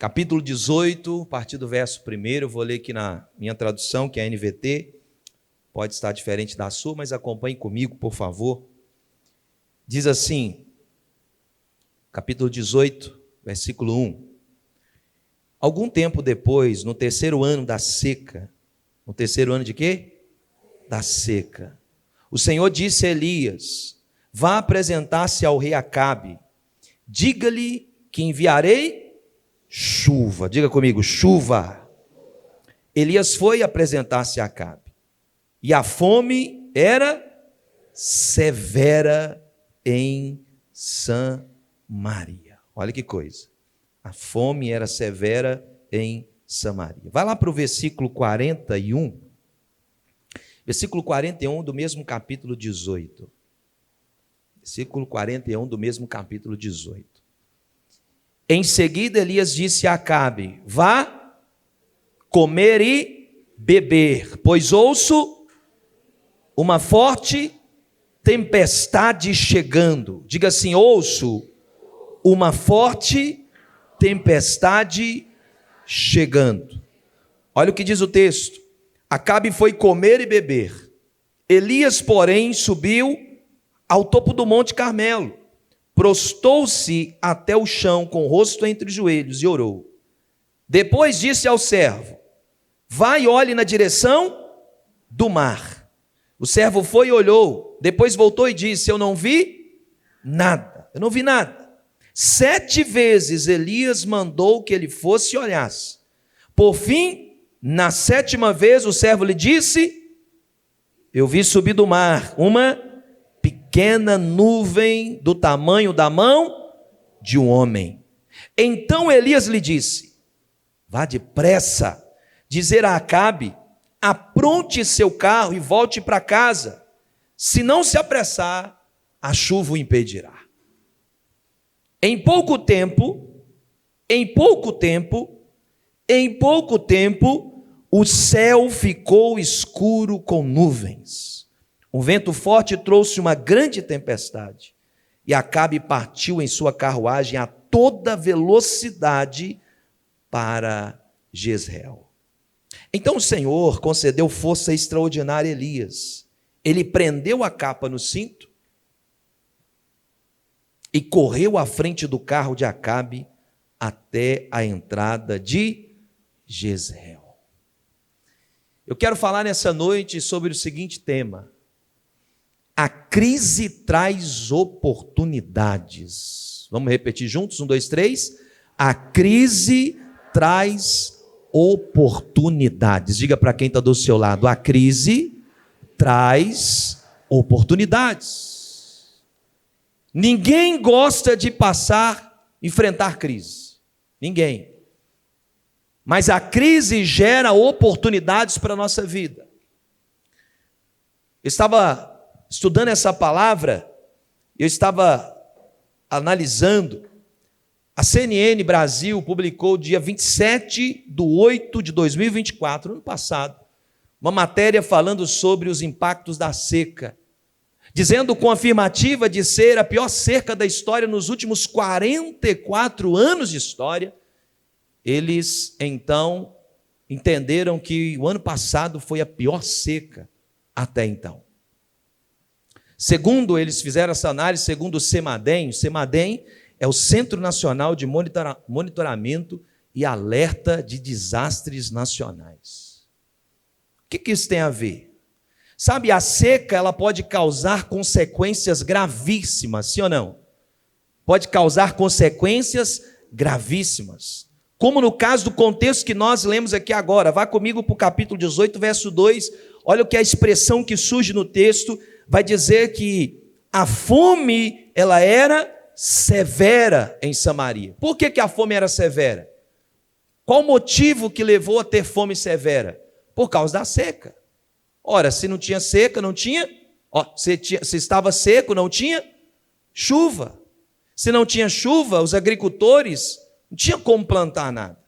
capítulo 18, a partir do verso 1, eu vou ler aqui na minha tradução, que é a NVT, pode estar diferente da sua, mas acompanhe comigo, por favor. Diz assim, capítulo 18, versículo 1. Algum tempo depois, no terceiro ano da seca, no terceiro ano de quê? Da seca. O Senhor disse a Elias: vá apresentar-se ao rei Acabe, diga-lhe que enviarei chuva. Diga comigo, chuva. Elias foi apresentar-se a Acabe, e a fome era severa em Samaria. Olha que coisa. A fome era severa em Samaria. Vai lá para o versículo 41. Versículo 41 do mesmo capítulo 18. Versículo 41 do mesmo capítulo 18. Em seguida, Elias disse a Acabe: vá comer e beber, pois ouço uma forte tempestade chegando. Diga assim: ouço uma forte tempestade chegando. Olha o que diz o texto. Acabe foi comer e beber. Elias, porém, subiu ao topo do monte Carmelo, prostou-se até o chão com o rosto entre os joelhos e orou. Depois disse ao servo: vai e olhe na direção do mar. O servo foi e olhou, depois voltou e disse: eu não vi nada. 7 vezes Elias mandou que ele fosse e olhasse. Por fim, na 7ª vez, o servo lhe disse: eu vi subir do mar uma pequena nuvem do tamanho da mão de um homem. Então Elias lhe disse: vá depressa dizer a Acabe: apronte seu carro e volte para casa. Se não se apressar, a chuva o impedirá. Em pouco tempo, o céu ficou escuro com nuvens. Um vento forte trouxe uma grande tempestade, e Acabe partiu em sua carruagem a toda velocidade para Jezreel. Então o Senhor concedeu força extraordinária a Elias. Ele prendeu a capa no cinto e correu à frente do carro de Acabe até a entrada de Jezreel. Eu quero falar nessa noite sobre o seguinte tema: a crise traz oportunidades. Vamos repetir juntos? 1, 2, 3. A crise traz oportunidades. Diga para quem está do seu lado: a crise traz oportunidades. Ninguém gosta de enfrentar crise. Ninguém. Mas a crise gera oportunidades para a nossa vida. Eu estava estudando essa palavra, eu estava analisando. A CNN Brasil publicou dia 27/8/2024, ano passado, uma matéria falando sobre os impactos da seca, dizendo com afirmativa de ser a pior seca da história nos últimos 44 anos de história. Eles então entenderam que o ano passado foi a pior seca até então. Segundo eles fizeram essa análise, segundo o CEMADEM é o Centro Nacional de Monitoramento e Alerta de Desastres Nacionais. O que isso tem a ver? Sabe, a seca ela pode causar consequências gravíssimas, sim ou não? Pode causar consequências gravíssimas. Como no caso do contexto que nós lemos aqui agora. Vá comigo para o capítulo 18, verso 2. Olha o que a expressão que surge no texto vai dizer: que a fome ela era severa em Samaria. Por que a fome era severa? Qual o motivo que levou a ter fome severa? Por causa da seca. Ora, se não tinha seca, não tinha... Se estava seco, não tinha chuva. Se não tinha chuva, os agricultores não tinham como plantar nada.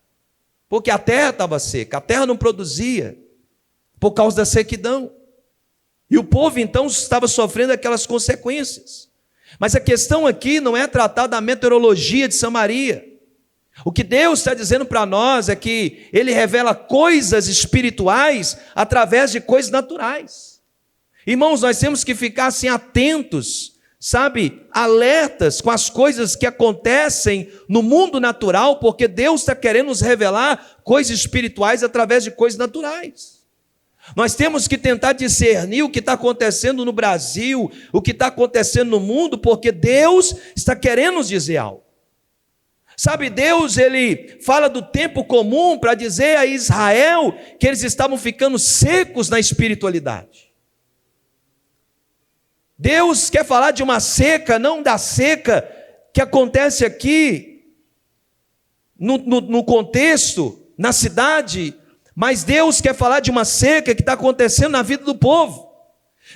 Porque a terra estava seca, a terra não produzia, por causa da sequidão. E o povo, então, estava sofrendo aquelas consequências. Mas a questão aqui não é tratar da meteorologia de Samaria. O que Deus está dizendo para nós é que Ele revela coisas espirituais através de coisas naturais. Irmãos, nós temos que ficar assim atentos, sabe, alertas com as coisas que acontecem no mundo natural, porque Deus está querendo nos revelar coisas espirituais através de coisas naturais. Nós temos que tentar discernir o que está acontecendo no Brasil, o que está acontecendo no mundo, porque Deus está querendo nos dizer algo. Sabe, Deus, Ele fala do tempo comum para dizer a Israel que eles estavam ficando secos na espiritualidade. Deus quer falar de uma seca, não da seca que acontece aqui, no contexto, na cidade, mas Deus quer falar de uma seca que está acontecendo na vida do povo.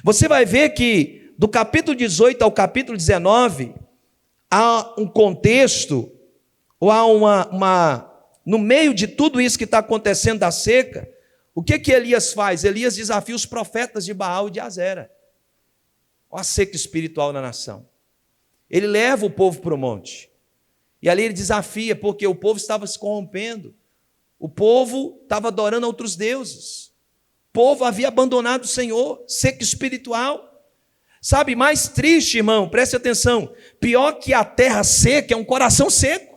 Você vai ver que do capítulo 18 ao capítulo 19, há um contexto, ou há no meio de tudo isso que está acontecendo da seca, o que Elias faz? Elias desafia os profetas de Baal e de Azera. Olha a seca espiritual na nação. Ele leva o povo para o monte. E ali ele desafia, porque o povo estava se corrompendo. O povo estava adorando outros deuses. O povo havia abandonado o Senhor. Seca espiritual. Sabe, mais triste, irmão, preste atenção. Pior que a terra seca é um coração seco.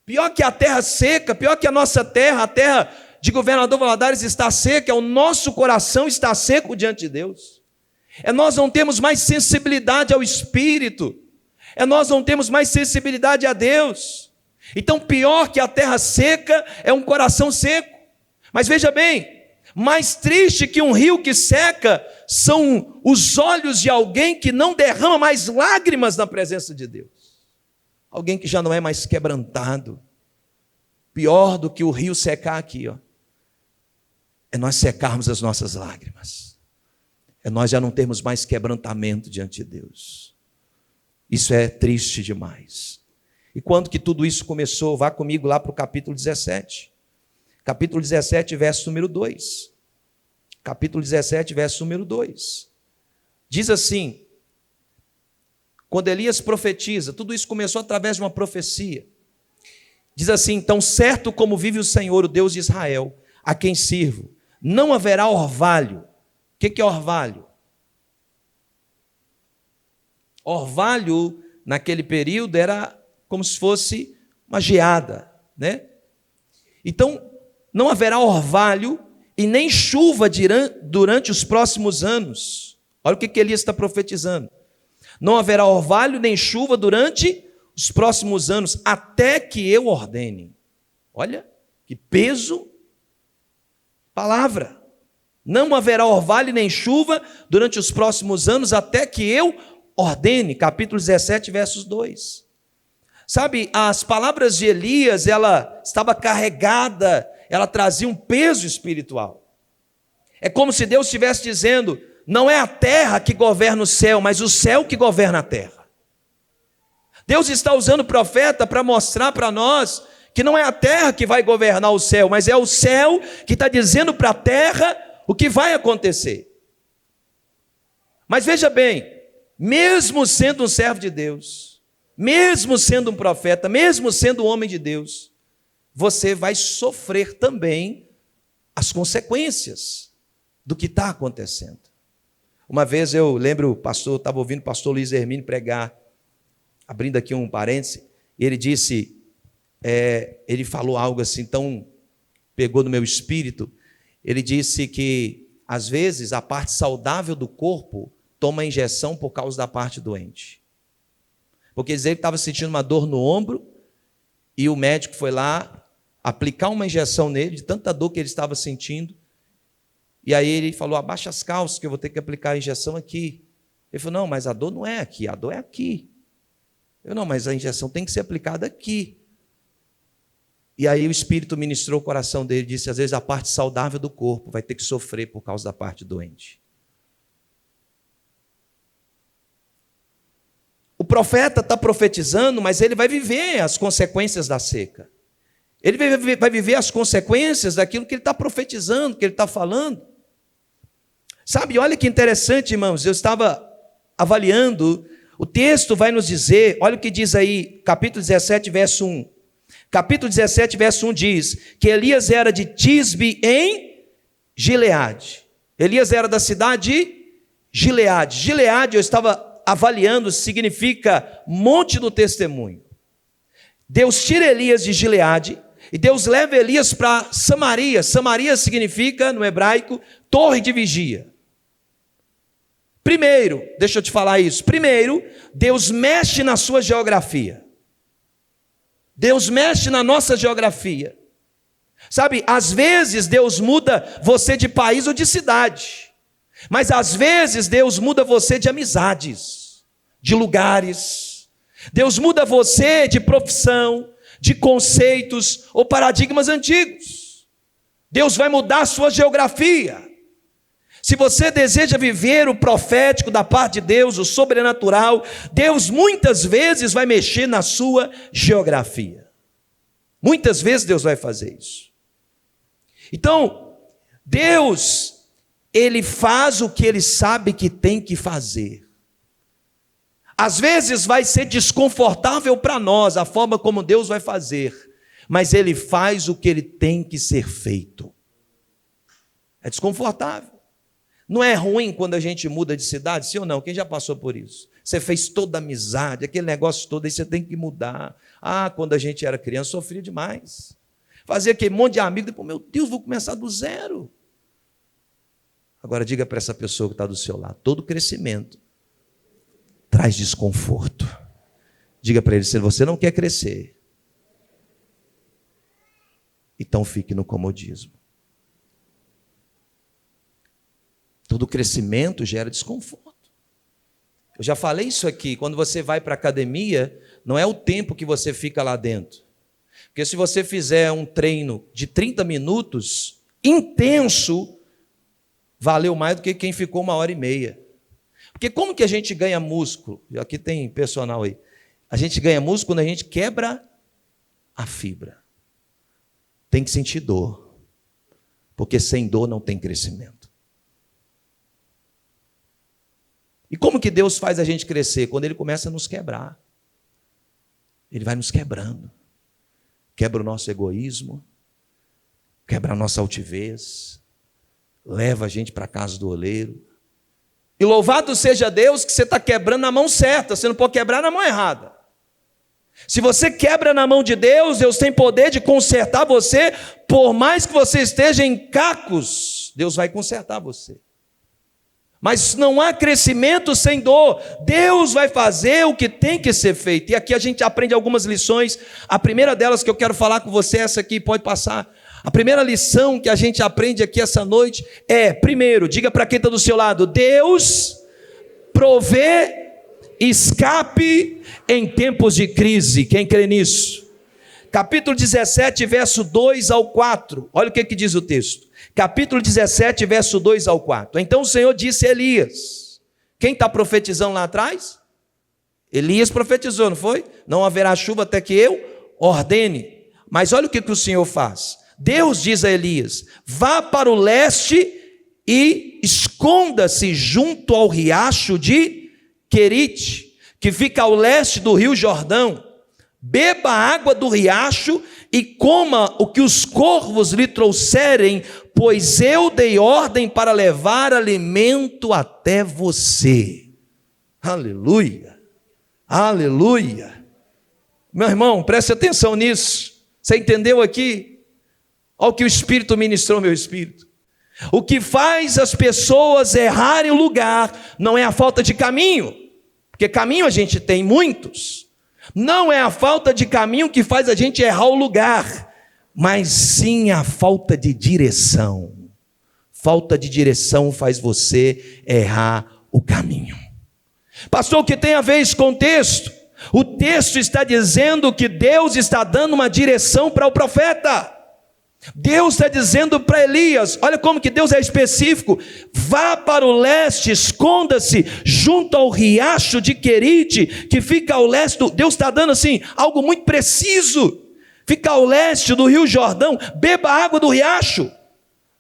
Pior que a terra seca, pior que a nossa terra, a terra de Governador Valadares está seca, é o nosso coração está seco diante de Deus. É nós não temos mais sensibilidade ao Espírito. É nós não temos mais sensibilidade a Deus. Então, pior que a terra seca é um coração seco. Mas veja bem, mais triste que um rio que seca são os olhos de alguém que não derrama mais lágrimas na presença de Deus. Alguém que já não é mais quebrantado. Pior do que o rio secar aqui, ó, é nós secarmos as nossas lágrimas. É nós já não termos mais quebrantamento diante de Deus. Isso é triste demais. E quando que tudo isso começou? Vá comigo lá para o capítulo 17. Capítulo 17, verso número 2. Capítulo 17, verso número 2. Diz assim: quando Elias profetiza, tudo isso começou através de uma profecia. Diz assim: então, certo como vive o Senhor, o Deus de Israel, a quem sirvo, não haverá orvalho. O que é orvalho? Orvalho, naquele período, era como se fosse uma geada, né? Então, não haverá orvalho e nem chuva durante os próximos anos. Olha o que Elias está profetizando. Não haverá orvalho nem chuva durante os próximos anos, até que eu ordene. Olha, que peso, palavra. Não haverá orvalho nem chuva durante os próximos anos, até que eu ordene. Capítulo 17, versos 2. Sabe, as palavras de Elias, ela estava carregada, ela trazia um peso espiritual. É como se Deus estivesse dizendo: não é a terra que governa o céu, mas o céu que governa a terra. Deus está usando o profeta para mostrar para nós que não é a terra que vai governar o céu, mas é o céu que está dizendo para a terra o que vai acontecer. Mas veja bem, mesmo sendo um servo de Deus, mesmo sendo um profeta, mesmo sendo um homem de Deus, você vai sofrer também as consequências do que está acontecendo. Uma vez eu lembro, estava ouvindo o pastor Luiz Hermínio pregar, abrindo aqui um parêntese, e ele disse, ele falou algo assim, então pegou no meu espírito. Ele disse que, às vezes, a parte saudável do corpo toma injeção por causa da parte doente. Porque ele estava sentindo uma dor no ombro, e o médico foi lá aplicar uma injeção nele, de tanta dor que ele estava sentindo. E aí ele falou: abaixa as calças, que eu vou ter que aplicar a injeção aqui. Ele falou: não, mas a dor não é aqui, a dor é aqui. Eu: não, mas a injeção tem que ser aplicada aqui. E aí o Espírito ministrou o coração dele e disse: às vezes a parte saudável do corpo vai ter que sofrer por causa da parte doente. O profeta está profetizando, mas ele vai viver as consequências da seca. Ele vai viver as consequências daquilo que ele está profetizando, que ele está falando. Sabe, olha que interessante, irmãos, eu estava avaliando O texto vai nos dizer, olha o que diz aí, capítulo 17, verso 1. Capítulo 17, verso 1 diz que Elias era de Tisbe em Gileade. Elias era da cidade de Gileade. Gileade, eu estava avaliando, significa monte do testemunho. Deus tira Elias de Gileade e Deus leva Elias para Samaria. Samaria significa, no hebraico, torre de vigia. Primeiro, deixa eu te falar isso. Primeiro, Deus mexe na sua geografia. Deus mexe na nossa geografia. Sabe, às vezes Deus muda você de país ou de cidade. Mas às vezes Deus muda você de amizades, de lugares. Deus muda você de profissão, de conceitos ou paradigmas antigos. Deus vai mudar a sua geografia. Se você deseja viver o profético da parte de Deus, o sobrenatural, Deus muitas vezes vai mexer na sua geografia. Muitas vezes Deus vai fazer isso. Então, Deus, Ele faz o que Ele sabe que tem que fazer. Às vezes vai ser desconfortável para nós a forma como Deus vai fazer, mas Ele faz o que Ele tem que ser feito. É desconfortável. Não é ruim quando a gente muda de cidade, sim ou não? Quem já passou por isso? Você fez toda amizade, aquele negócio todo, aí você tem que mudar. Ah, quando a gente era criança, sofria demais. Fazia aquele monte de amigos, depois, meu Deus, vou começar do zero. Agora diga para essa pessoa que está do seu lado, todo crescimento traz desconforto. Diga para ele, se você não quer crescer, então fique no comodismo. Todo crescimento gera desconforto. Eu já falei isso aqui, quando você vai para a academia, não é o tempo que você fica lá dentro. Porque se você fizer um treino de 30 minutos, intenso, valeu mais do que quem ficou 1h30. Porque como que a gente ganha músculo? Aqui tem personal aí. A gente ganha músculo quando a gente quebra a fibra. Tem que sentir dor. Porque sem dor não tem crescimento. E como que Deus faz a gente crescer? Quando Ele começa a nos quebrar. Ele vai nos quebrando. Quebra o nosso egoísmo, quebra a nossa altivez, leva a gente para a casa do oleiro. E louvado seja Deus que você está quebrando na mão certa, você não pode quebrar na mão errada. Se você quebra na mão de Deus, Deus tem poder de consertar você, por mais que você esteja em cacos, Deus vai consertar você. Mas não há crescimento sem dor. Deus vai fazer o que tem que ser feito. E aqui a gente aprende algumas lições. A primeira delas que eu quero falar com você, essa aqui pode passar. A primeira lição que a gente aprende aqui essa noite é, primeiro, diga para quem está do seu lado, Deus provê escape em tempos de crise. Quem crê nisso? Capítulo 17, verso 2 ao 4. Olha o que diz o texto. Capítulo 17, verso 2 ao 4. Então o Senhor disse a Elias. Quem está profetizando lá atrás? Elias profetizou, não foi? Não haverá chuva até que eu ordene. Mas olha o que o Senhor faz. Deus diz a Elias, vá para o leste e esconda-se junto ao riacho de Querite, que fica ao leste do rio Jordão. Beba a água do riacho e coma o que os corvos lhe trouxerem, pois eu dei ordem para levar alimento até você. Aleluia, aleluia. Meu irmão, preste atenção nisso. Você entendeu aqui? Olha o que o Espírito ministrou meu espírito. O que faz as pessoas errarem o lugar não é a falta de caminho, porque caminho a gente tem muitos. Não é a falta de caminho que faz a gente errar o lugar, mas sim a falta de direção. Falta de direção faz você errar o caminho. Pastor, o que tem a ver esse contexto? O texto está dizendo que Deus está dando uma direção para o profeta. Deus está dizendo para Elias, olha como que Deus é específico, vá para o leste, esconda-se junto ao riacho de Querite, que fica ao leste, Deus está dando assim, algo muito preciso, fica ao leste do rio Jordão, beba a água do riacho.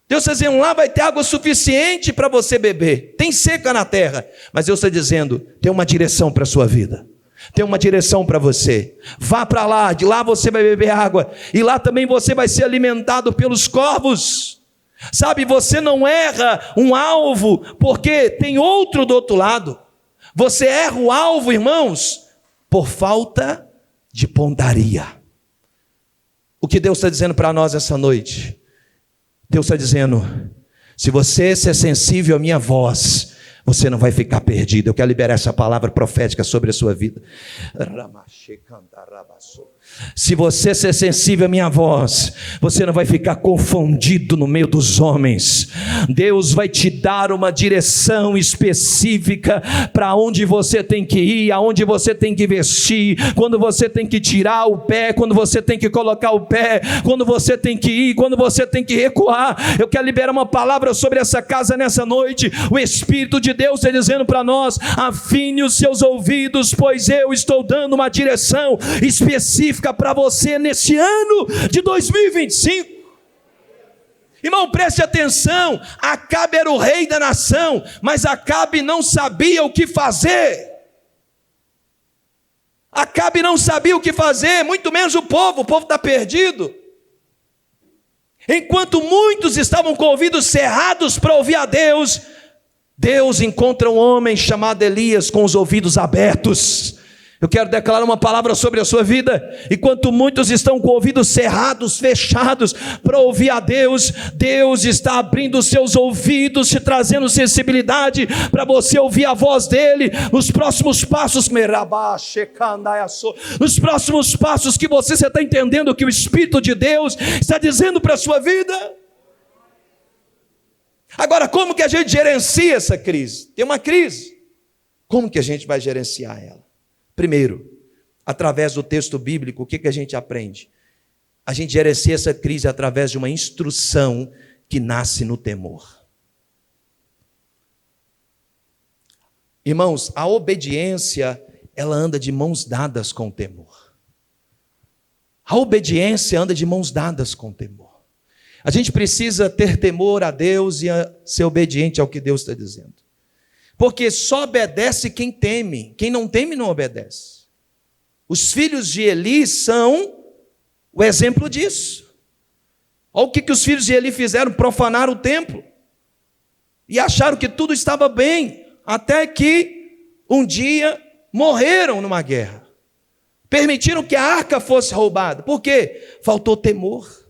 Deus está dizendo, lá vai ter água suficiente para você beber. Tem seca na terra, mas Deus está dizendo, tem uma direção para a sua vida. Tem uma direção para você. Vá para lá, de lá você vai beber água. E lá também você vai ser alimentado pelos corvos. Sabe, você não erra um alvo porque tem outro do outro lado. Você erra o alvo, irmãos, por falta de pontaria. O que Deus está dizendo para nós essa noite? Deus está dizendo, se você ser sensível à minha voz, você não vai ficar perdido. Eu quero liberar essa palavra profética sobre a sua vida. Se você ser sensível à minha voz, você não vai ficar confundido no meio dos homens. Deus vai te dar uma direção específica para onde você tem que ir, aonde você tem que vestir, quando você tem que tirar o pé, quando você tem que colocar o pé, quando você tem que ir, quando você tem que recuar. Eu quero liberar uma palavra sobre essa casa nessa noite. O Espírito de Deus está dizendo para nós, afine os seus ouvidos, pois eu estou dando uma direção específica para você nesse ano de 2025. Irmão, preste atenção, Acabe era o rei da nação, mas Acabe não sabia o que fazer. Acabe não sabia o que fazer, muito menos o povo está perdido. Enquanto muitos estavam com ouvidos cerrados para ouvir a Deus, Deus encontra um homem chamado Elias com os ouvidos abertos. Eu quero declarar uma palavra sobre a sua vida. Enquanto muitos estão com ouvidos cerrados, fechados para ouvir a Deus, Deus está abrindo os seus ouvidos, te trazendo sensibilidade para você ouvir a voz dele. Nos próximos passos, nos próximos passos que você está entendendo que o Espírito de Deus está dizendo para a sua vida. Agora, como que a gente gerencia essa crise? Tem uma crise. Como que a gente vai gerenciar ela? Primeiro, através do texto bíblico, o que a gente aprende? A gente gerencia essa crise através de uma instrução que nasce no temor. Irmãos, a obediência, ela anda de mãos dadas com o temor. A obediência anda de mãos dadas com o temor. A gente precisa ter temor a Deus e ser obediente ao que Deus está dizendo. Porque só obedece quem teme. Quem não teme não obedece. Os filhos de Eli são o exemplo disso. Olha o que os filhos de Eli fizeram: profanaram o templo. E acharam que tudo estava bem. Até que um dia morreram numa guerra. Permitiram que a arca fosse roubada. Por quê? Faltou temor.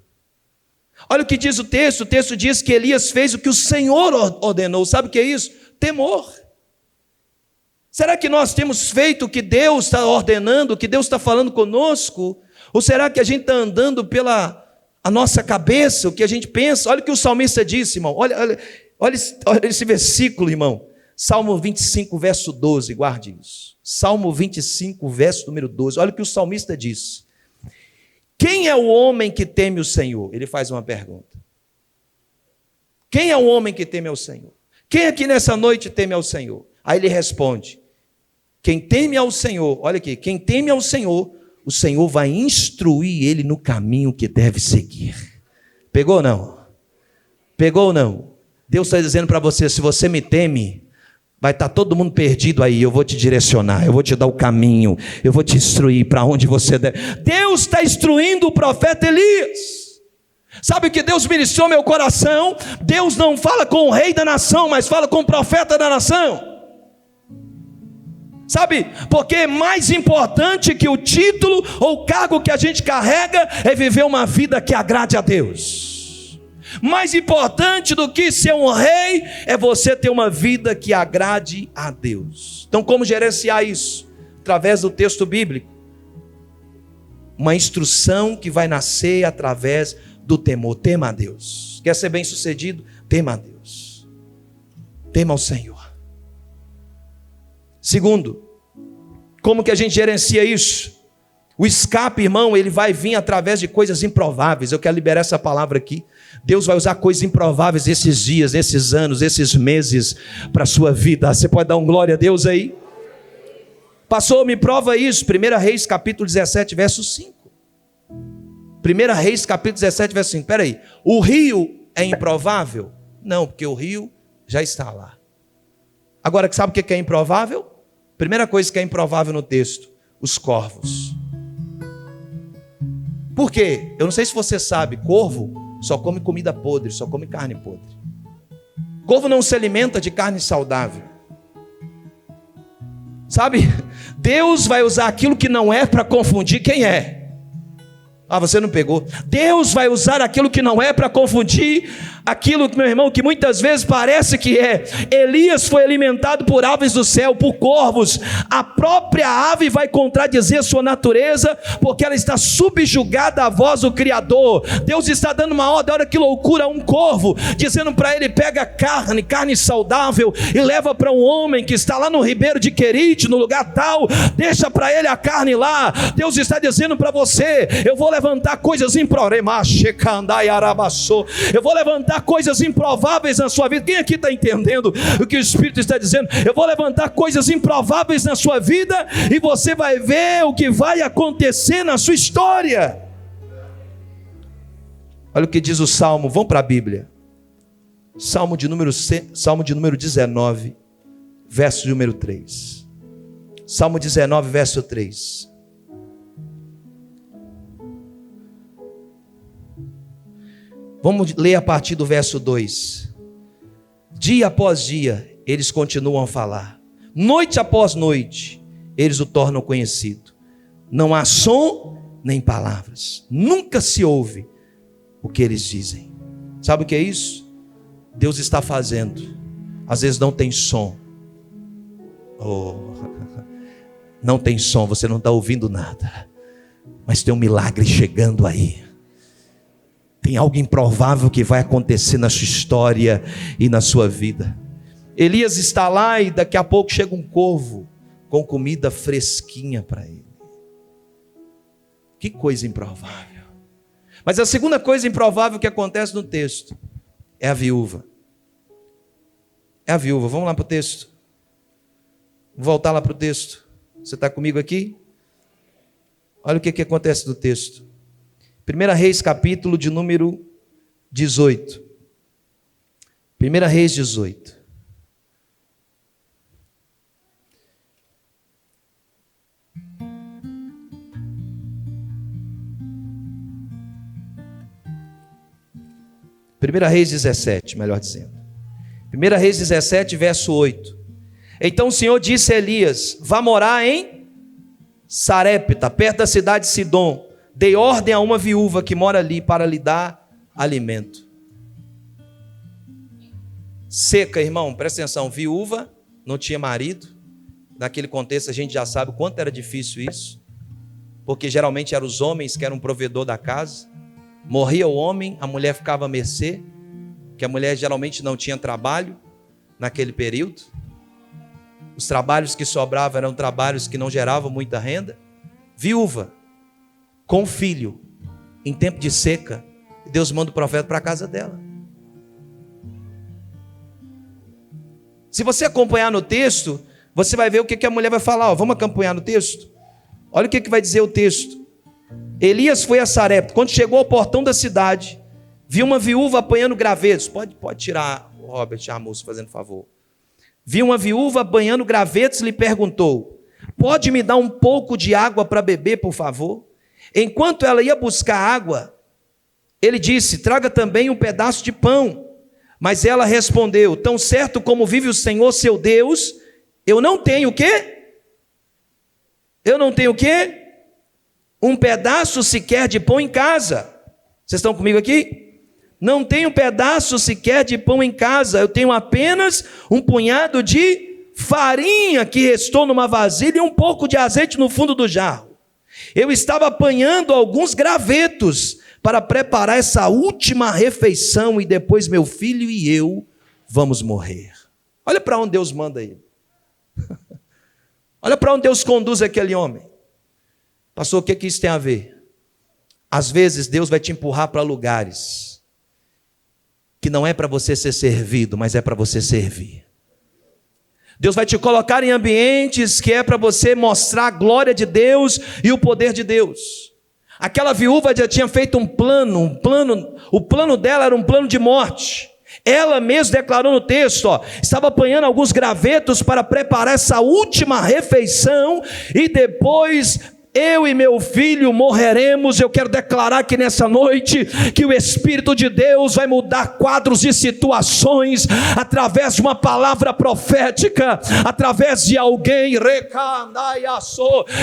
Olha o que diz o texto diz que Elias fez o que o Senhor ordenou. Sabe o que é isso? Temor. Será que nós temos feito o que Deus está ordenando, o que Deus está falando conosco? Ou será que a gente está andando pela a nossa cabeça, o que a gente pensa? Olha o que o salmista disse, irmão. Olha esse versículo, irmão. Salmo 25, verso 12, guarde isso. Salmo 25, verso número 12. Olha o que o salmista disse. Quem é o homem que teme o Senhor? Ele faz uma pergunta. Quem é o homem que teme ao Senhor? Quem aqui nessa noite teme ao Senhor? Aí ele responde, quem teme ao Senhor, olha aqui, quem teme ao Senhor, o Senhor vai instruir ele no caminho que deve seguir. Pegou ou não? Pegou ou não? Deus está dizendo para você, se você me teme, vai estar todo mundo perdido aí, eu vou te direcionar, eu vou te dar o caminho, eu vou te instruir para onde você deve. Deus está instruindo o profeta Elias. Sabe o que Deus ministrou meu coração? Deus não fala com o rei da nação, mas fala com o profeta da nação. Sabe, porque mais importante que o título ou o cargo que a gente carrega é viver uma vida que agrade a Deus. Mais importante do que ser um rei é você ter uma vida que agrade a Deus. Então, como gerenciar isso? Através do texto bíblico. Uma instrução que vai nascer através do temor. Tema a Deus. Quer ser bem sucedido? Tema a Deus. Tema ao Senhor. Segundo, como que a gente gerencia isso? O escape, irmão, ele vai vir através de coisas improváveis. Eu quero liberar essa palavra aqui. Deus vai usar coisas improváveis esses dias, esses anos, esses meses para a sua vida. Você pode dar um glória a Deus aí? Pastor, me prova isso. 1 Reis capítulo 17, verso 5. 1 Reis capítulo 17, verso 5. Espera aí. O rio é improvável? Não, porque o rio já está lá. Agora, sabe o que é improvável? Primeira coisa que é improvável no texto: os corvos. Por quê? Eu não sei se você sabe, corvo só come comida podre, só come carne podre. Corvo não se alimenta de carne saudável. Sabe? Deus vai usar aquilo que não é para confundir quem é. Ah, você não pegou. Deus vai usar aquilo que não é para confundir aquilo, meu irmão, que muitas vezes parece que é. Elias foi alimentado por aves do céu, por corvos. A própria ave vai contradizer sua natureza, porque ela está subjugada à voz do Criador. Deus está dando uma ordem, olha que loucura, um corvo, dizendo para ele: pega carne saudável, e leva para um homem que está lá no Ribeiro de Querite, no lugar tal, deixa para ele a carne lá. Deus está dizendo para você: eu vou levantar coisas improváveis, eu vou levantar coisas improváveis na sua vida. Quem aqui está entendendo o que o Espírito está dizendo? Eu vou levantar coisas improváveis na sua vida, e você vai ver o que vai acontecer na sua história. Olha o que diz o Salmo, vamos para a Bíblia. Salmo de número 19, verso de número 3. Salmo 19, verso 3. Vamos ler a partir do verso 2. Dia após dia, eles continuam a falar. Noite após noite, eles o tornam conhecido. Não há som nem palavras. Nunca se ouve o que eles dizem. Sabe o que é isso? Deus está fazendo. Às vezes não tem som. Não tem som, você não está ouvindo nada. Mas tem um milagre chegando aí. Tem algo improvável que vai acontecer na sua história e na sua vida. Elias está lá e daqui a pouco chega um corvo com comida fresquinha para ele. Que coisa improvável. Mas a segunda coisa improvável que acontece no texto é a viúva. É a viúva. Vamos lá para o texto. Vou voltar lá para o texto. Você está comigo aqui? Olha o que acontece no texto. 1 Reis, capítulo de número 18. 1 Reis 18. Primeira Reis 17, melhor dizendo. 1 Reis 17, verso 8. Então o Senhor disse a Elias: vá morar em Sarepta, perto da cidade de Sidom. Dei ordem a uma viúva que mora ali para lhe dar alimento. Seca, irmão, presta atenção. Viúva, não tinha marido. Naquele contexto a gente já sabe o quanto era difícil isso. Porque geralmente eram os homens que eram o provedor da casa. Morria o homem, a mulher ficava à mercê. Que a mulher geralmente não tinha trabalho naquele período. Os trabalhos que sobravam eram trabalhos que não geravam muita renda. Viúva, com filho, em tempo de seca, Deus manda o profeta para a casa dela. Se você acompanhar no texto, você vai ver o que a mulher vai falar. Vamos acompanhar no texto? Olha o que vai dizer o texto. Elias foi a Sarepta. Quando chegou ao portão da cidade, viu uma viúva apanhando gravetos. Pode tirar o Robert, a moça, fazendo favor. Viu uma viúva apanhando gravetos e lhe perguntou: pode me dar um pouco de água para beber, por favor? Enquanto ela ia buscar água, ele disse: traga também um pedaço de pão. Mas ela respondeu: tão certo como vive o Senhor seu Deus, eu não tenho o quê? Eu não tenho o quê? Um pedaço sequer de pão em casa. Vocês estão comigo aqui? Não tenho pedaço sequer de pão em casa, eu tenho apenas um punhado de farinha que restou numa vasilha e um pouco de azeite no fundo do jarro. Eu estava apanhando alguns gravetos para preparar essa última refeição, e depois meu filho e eu vamos morrer. Olha para onde Deus manda ele. Olha para onde Deus conduz aquele homem. Pastor, o que isso tem a ver? Às vezes Deus vai te empurrar para lugares que não é para você ser servido, mas é para você servir. Deus vai te colocar em ambientes que é para você mostrar a glória de Deus e o poder de Deus. Aquela viúva já tinha feito um plano, o plano dela era um plano de morte. Ela mesma declarou no texto, estava apanhando alguns gravetos para preparar essa última refeição e depois eu e meu filho morreremos. Eu quero declarar aqui nessa noite que o Espírito de Deus vai mudar quadros e situações através de uma palavra profética, através de alguém.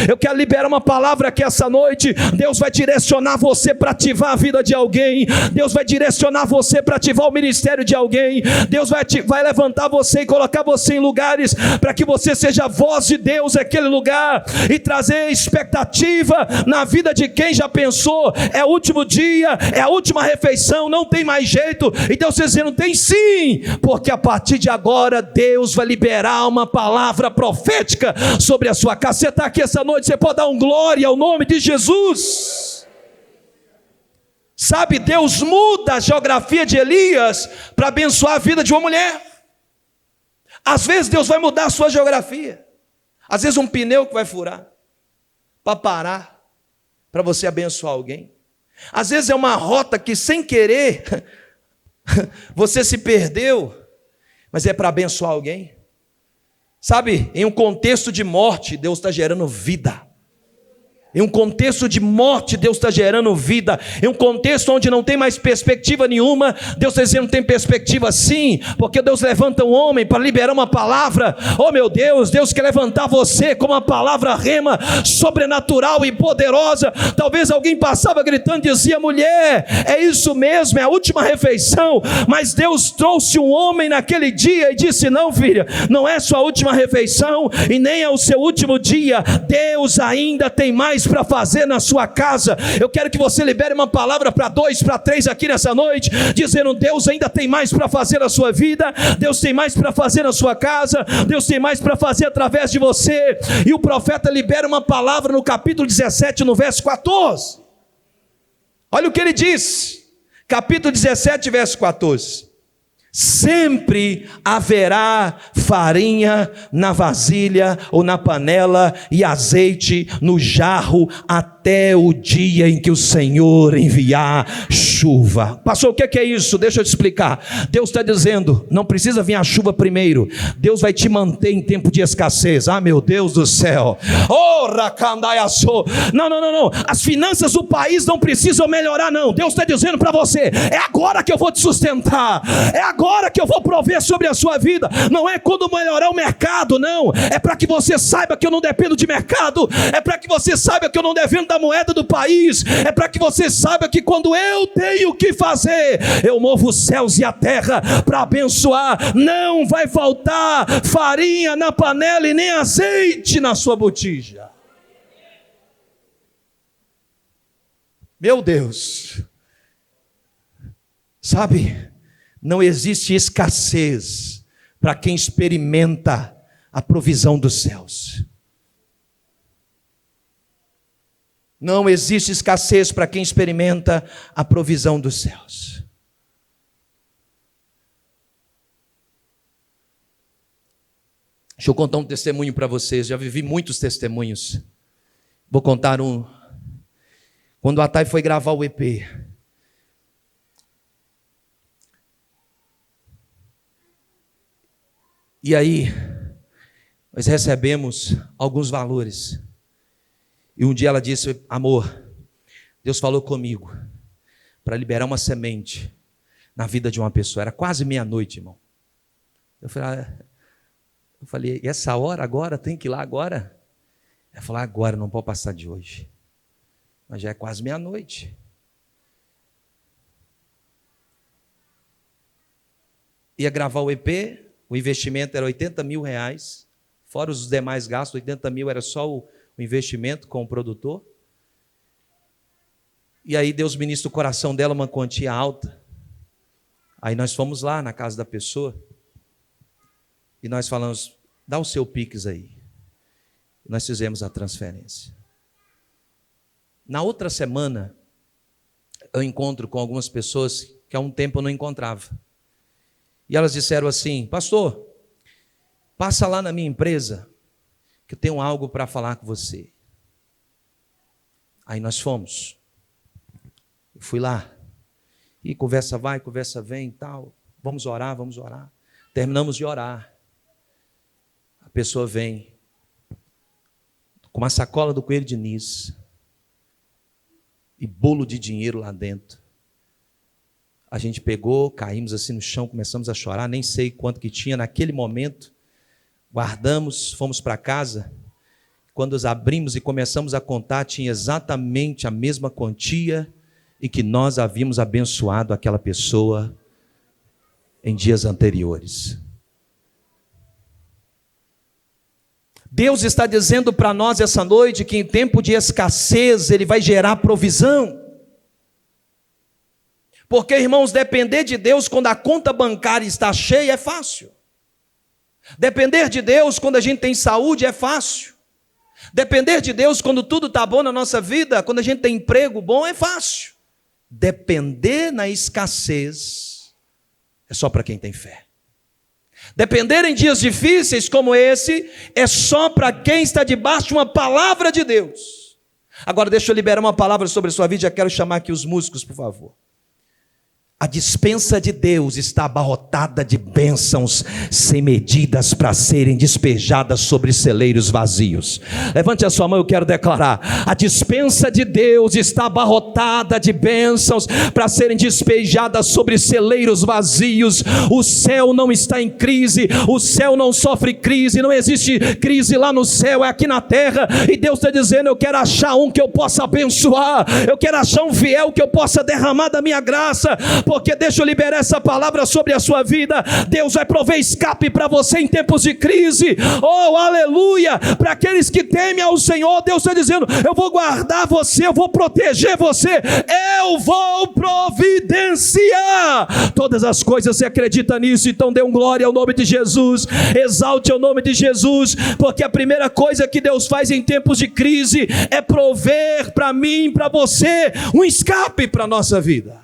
Eu quero liberar uma palavra aqui essa noite. Deus vai direcionar você para ativar a vida de alguém. Deus vai direcionar você para ativar o ministério de alguém. Deus vai levantar você e colocar você em lugares para que você seja a voz de Deus naquele lugar e trazer expectativa na vida de quem já pensou, é o último dia, é a última refeição, não tem mais jeito. Então você dizendo, tem sim, porque a partir de agora Deus vai liberar uma palavra profética sobre a sua casa. Você está aqui essa noite, você pode dar um glória ao nome de Jesus. Sabe, Deus muda a geografia de Elias para abençoar a vida de uma mulher. Às vezes Deus vai mudar a sua geografia, às vezes um pneu que vai furar para parar, para você abençoar alguém. Às vezes é uma rota que sem querer você se perdeu, mas é para abençoar alguém. Sabe, em um contexto de morte, Deus está gerando vida. Em um contexto de morte, Deus está gerando vida. Em um contexto onde não tem mais perspectiva nenhuma, Deus está dizendo, tem perspectiva sim, porque Deus levanta um homem para liberar uma palavra. Oh meu Deus, Deus quer levantar você com uma palavra rema, sobrenatural e poderosa. Talvez alguém passava gritando e dizia, mulher, é isso mesmo, é a última refeição. Mas Deus trouxe um homem naquele dia e disse, não filha, não é sua última refeição e nem é o seu último dia. Deus ainda tem mais para fazer na sua casa. Eu quero que você libere uma palavra para 2, para 3 aqui nessa noite, dizendo, Deus ainda tem mais para fazer na sua vida, Deus tem mais para fazer na sua casa, Deus tem mais para fazer através de você. E o profeta libera uma palavra no capítulo 17, no verso 14. Olha o que ele diz, capítulo 17, verso 14. Sempre haverá farinha na vasilha ou na panela e azeite no jarro até o dia em que o Senhor enviar chuva. Pastor, o que é isso? Deixa eu te explicar. Deus está dizendo, não precisa vir a chuva primeiro, Deus vai te manter em tempo de escassez. Ah, meu Deus do céu. Não. As finanças do país não precisam melhorar, não. Deus está dizendo para você, é agora que eu vou te sustentar, é agora que eu vou prover sobre a sua vida. Não é quando melhorar o mercado, não. É para que você saiba que eu não dependo de mercado. É para que você saiba que eu não dependo da moeda do país. É para que você saiba que quando eu tenho o que fazer, eu movo os céus e a terra para abençoar. Não vai faltar farinha na panela e nem azeite na sua botija. Meu Deus. Sabe, não existe escassez para quem experimenta a provisão dos céus. Não existe escassez para quem experimenta a provisão dos céus. Deixa eu contar um testemunho para vocês. Já vivi muitos testemunhos. Vou contar um. Quando a Thay foi gravar o EP, e aí, nós recebemos alguns valores. E um dia ela disse, amor, Deus falou comigo para liberar uma semente na vida de uma pessoa. Era quase meia-noite, irmão. Eu falei, e essa hora agora? Tem que ir lá agora? Ela falou, agora, não pode passar de hoje. Mas já é quase meia-noite. Ia gravar o EP. O investimento era R$80 mil, fora os demais gastos, 80 mil era só o investimento com o produtor. E aí Deus ministra o coração dela uma quantia alta. Aí nós fomos lá na casa da pessoa e nós falamos, dá o seu Pix aí. E nós fizemos a transferência. Na outra semana, eu encontro com algumas pessoas que há um tempo eu não encontrava. E elas disseram assim, pastor, passa lá na minha empresa, que eu tenho algo para falar com você. Aí nós fomos. Fui lá. E conversa vai, conversa vem e tal. Vamos orar, vamos orar. Terminamos de orar. A pessoa vem com uma sacola do Coelho Diniz e bolo de dinheiro lá dentro. A gente pegou, caímos assim no chão, começamos a chorar, nem sei quanto que tinha naquele momento. Guardamos, fomos para casa. Quando os abrimos e começamos a contar, tinha exatamente a mesma quantia e que nós havíamos abençoado aquela pessoa em dias anteriores. Deus está dizendo para nós essa noite que em tempo de escassez Ele vai gerar provisão. Porque, irmãos, depender de Deus quando a conta bancária está cheia é fácil. Depender de Deus quando a gente tem saúde é fácil. Depender de Deus quando tudo está bom na nossa vida, quando a gente tem emprego bom, é fácil. Depender na escassez é só para quem tem fé. Depender em dias difíceis como esse é só para quem está debaixo de uma palavra de Deus. Agora deixa eu liberar uma palavra sobre a sua vida, já quero chamar aqui os músicos, por favor. A despensa de Deus está abarrotada de bênçãos sem medidas para serem despejadas sobre celeiros vazios. Levante a sua mão, eu quero declarar: a despensa de Deus está abarrotada de bênçãos para serem despejadas sobre celeiros vazios. O céu não está em crise, o céu não sofre crise, não existe crise lá no céu, é aqui na terra. E Deus está dizendo: eu quero achar um que eu possa abençoar, eu quero achar um fiel que eu possa derramar da minha graça. Porque deixa eu liberar essa palavra sobre a sua vida. Deus vai prover escape para você em tempos de crise. Oh, aleluia! Para aqueles que temem ao Senhor, Deus está dizendo: eu vou guardar você, eu vou proteger você, eu vou providenciar todas as coisas. Você acredita nisso? Então dê glória ao nome de Jesus, exalte o nome de Jesus, porque a primeira coisa que Deus faz em tempos de crise é prover para mim, para você, um escape para a nossa vida.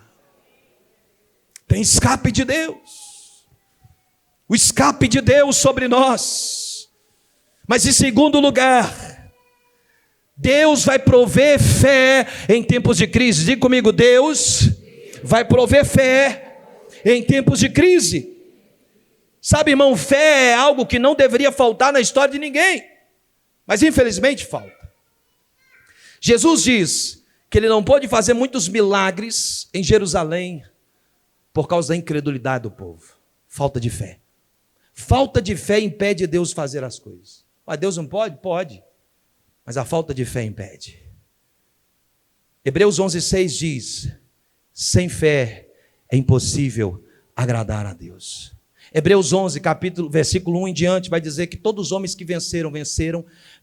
Tem escape de Deus, o escape de Deus sobre nós. Mas em segundo lugar, Deus vai prover fé em tempos de crise. Diga comigo: Deus vai prover fé em tempos de crise. Sabe, irmão, fé é algo que não deveria faltar na história de ninguém, mas infelizmente falta. Jesus diz que Ele não pôde fazer muitos milagres em Jerusalém por causa da incredulidade do povo. Falta de fé. Falta de fé impede Deus fazer as coisas. Mas Deus não pode? Pode. Mas a falta de fé impede. Hebreus 11:6 diz: sem fé é impossível agradar a Deus. Hebreus 11, versículo 1 em diante, vai dizer que todos os homens que venceram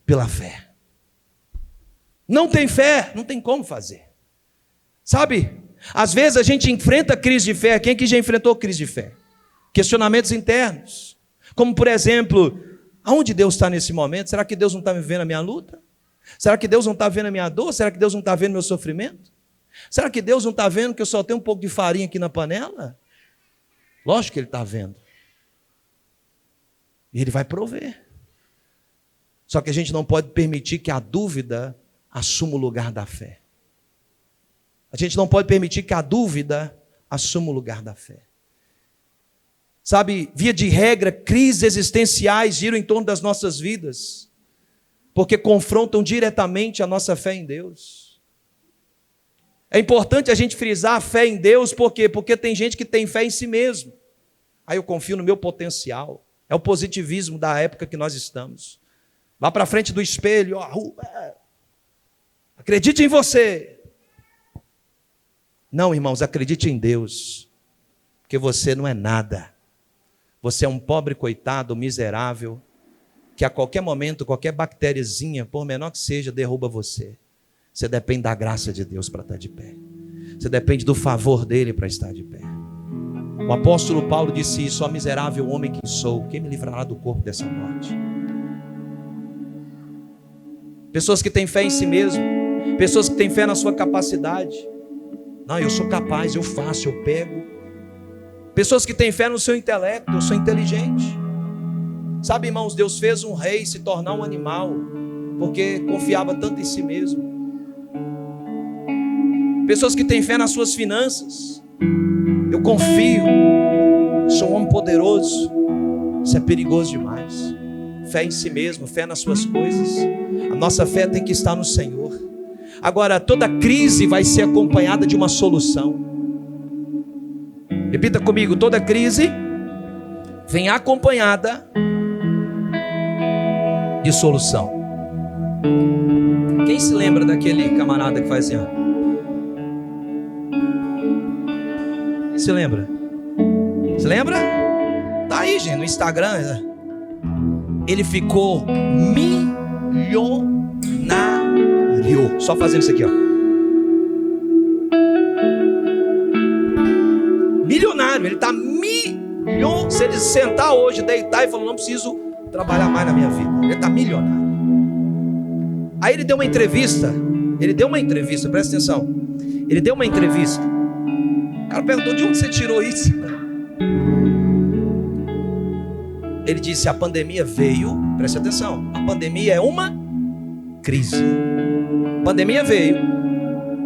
pela fé. Não tem fé, não tem como fazer. Sabe? Às vezes a gente enfrenta crise de fé. Quem que já enfrentou crise de fé? Questionamentos internos. Como, por exemplo, aonde Deus está nesse momento? Será que Deus não está vendo a minha luta? Será que Deus não está vendo a minha dor? Será que Deus não está vendo meu sofrimento? Será que Deus não está vendo que eu só tenho um pouco de farinha aqui na panela? Lógico que Ele está vendo. E Ele vai prover. Só que a gente não pode permitir que a dúvida assuma o lugar da fé. A gente não pode permitir que a dúvida assuma o lugar da fé. Sabe, via de regra, crises existenciais giram em torno das nossas vidas, porque confrontam diretamente a nossa fé em Deus. É importante a gente frisar a fé em Deus, por quê? Porque tem gente que tem fé em si mesmo. Aí eu confio no meu potencial. É o positivismo da época que nós estamos. Vá para frente do espelho, acredite em você. Não, irmãos, acredite em Deus, porque você não é nada. Você é um pobre coitado, miserável, que a qualquer momento, qualquer bactériazinha, por menor que seja, derruba você. Você depende da graça de Deus para estar de pé. Você depende do favor dele para estar de pé. O apóstolo Paulo disse isso: ó miserável homem que sou, quem me livrará do corpo dessa morte? Pessoas que têm fé em si mesmo, pessoas que têm fé na sua capacidade. Não, eu sou capaz, eu faço, eu pego. Pessoas que têm fé no seu intelecto, eu sou inteligente. Sabe, irmãos, Deus fez um rei se tornar um animal, porque confiava tanto em si mesmo. Pessoas que têm fé nas suas finanças. Eu confio, sou um homem poderoso. Isso é perigoso demais. Fé em si mesmo, fé nas suas coisas. A nossa fé tem que estar no Senhor. Agora, toda crise vai ser acompanhada de uma solução. Repita comigo: toda crise vem acompanhada de solução. Quem se lembra daquele camarada que faz assim, ó? Quem se lembra? Se lembra? Tá aí, gente, no Instagram. Ele ficou milionário. Só fazendo isso aqui, ó. Milionário, ele tá milionário. Se ele sentar hoje, deitar e falar, não preciso trabalhar mais na minha vida, ele tá milionário. Aí ele deu uma entrevista. Presta atenção. Ele deu uma entrevista. O cara perguntou: de onde você tirou isso? Ele disse: a pandemia veio. Presta atenção. A pandemia é uma crise. A pandemia veio.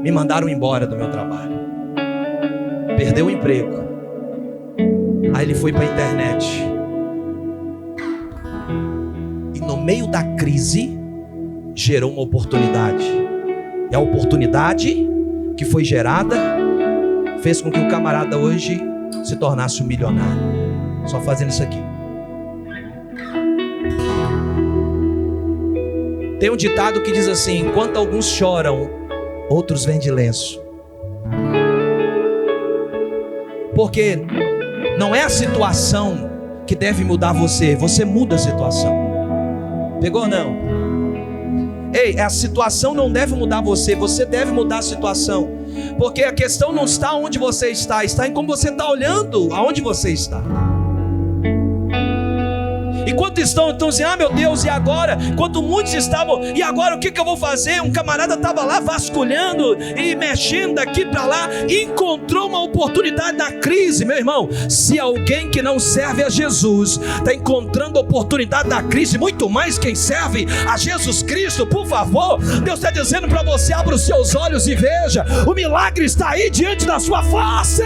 Me mandaram embora do meu trabalho. Perdeu o emprego. Aí ele foi para a internet. E no meio da crise gerou uma oportunidade. E a oportunidade que foi gerada fez com que o camarada hoje se tornasse um milionário. Só fazendo isso aqui. Tem um ditado que diz assim: enquanto alguns choram, outros vendem lenço. Porque não é a situação que deve mudar você, você muda a situação. Pegou ou não? Ei, a situação não deve mudar você, você deve mudar a situação. Porque a questão não está onde você está, está em como você está olhando aonde você está. Enquanto estão dizendo: ah, meu Deus, e agora? Enquanto muitos estavam: e agora o que eu vou fazer? Um camarada estava lá vasculhando e mexendo daqui para lá, e encontrou uma oportunidade na crise. Meu irmão, se alguém que não serve a Jesus está encontrando oportunidade na crise, muito mais quem serve a Jesus Cristo, por favor, Deus está dizendo para você: abra os seus olhos e veja, o milagre está aí diante da sua face.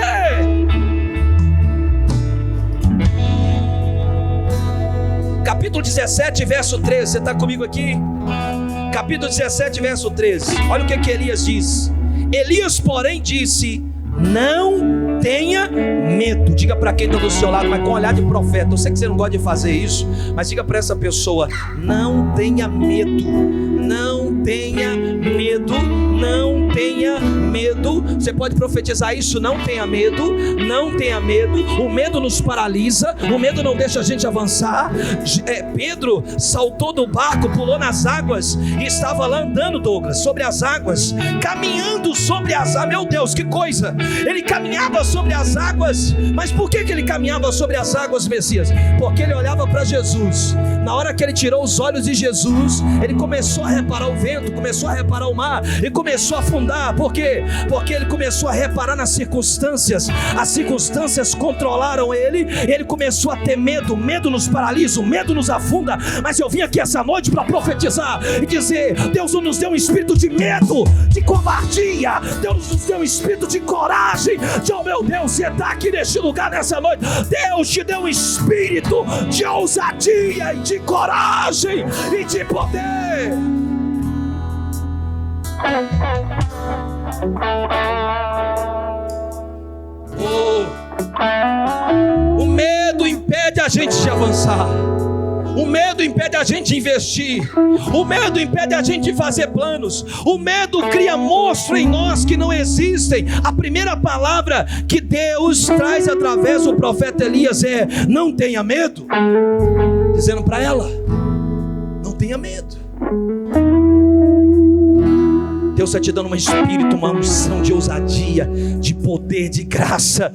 Capítulo 17, verso 13. Você está comigo aqui? Capítulo 17, verso 13. Olha o que Elias diz. Elias, porém, disse: não tenha medo. Diga para quem está do seu lado, mas com olhar de profeta. Eu sei que você não gosta de fazer isso, mas diga para essa pessoa: não tenha medo. Não tenha medo. Não tenha medo. Você pode profetizar isso: não tenha medo. Não tenha medo. O medo nos paralisa. O medo não deixa a gente avançar. Pedro saltou do barco, pulou nas águas e estava lá andando, Douglas, sobre as águas, caminhando sobre as águas. Meu Deus, que coisa! Ele caminhava sobre as águas. Mas por que ele caminhava sobre as águas, Messias? Porque ele olhava para Jesus. Na hora que ele tirou os olhos de Jesus, ele começou a reparar o vento, começou a reparar o mar e começou a afundar. Por quê? Porque ele começou a reparar nas circunstâncias. As circunstâncias controlaram ele e ele começou a ter medo. Medo nos paralisa, o medo nos afunda. Mas eu vim aqui essa noite para profetizar e dizer: Deus não nos deu um espírito de medo, de covardia. Deus nos deu um espírito de coragem. Oh meu Deus, você está aqui neste lugar nessa noite. Deus te deu um espírito de ousadia e de coragem e de poder. O medo impede a gente de avançar. O medo impede a gente de investir. O medo impede a gente de fazer planos. O medo cria monstros em nós que não existem. A primeira palavra que Deus traz através do profeta Elias é: não tenha medo. Dizendo para ela: não tenha medo. Deus está te dando um espírito, uma unção de ousadia, de poder, de graça.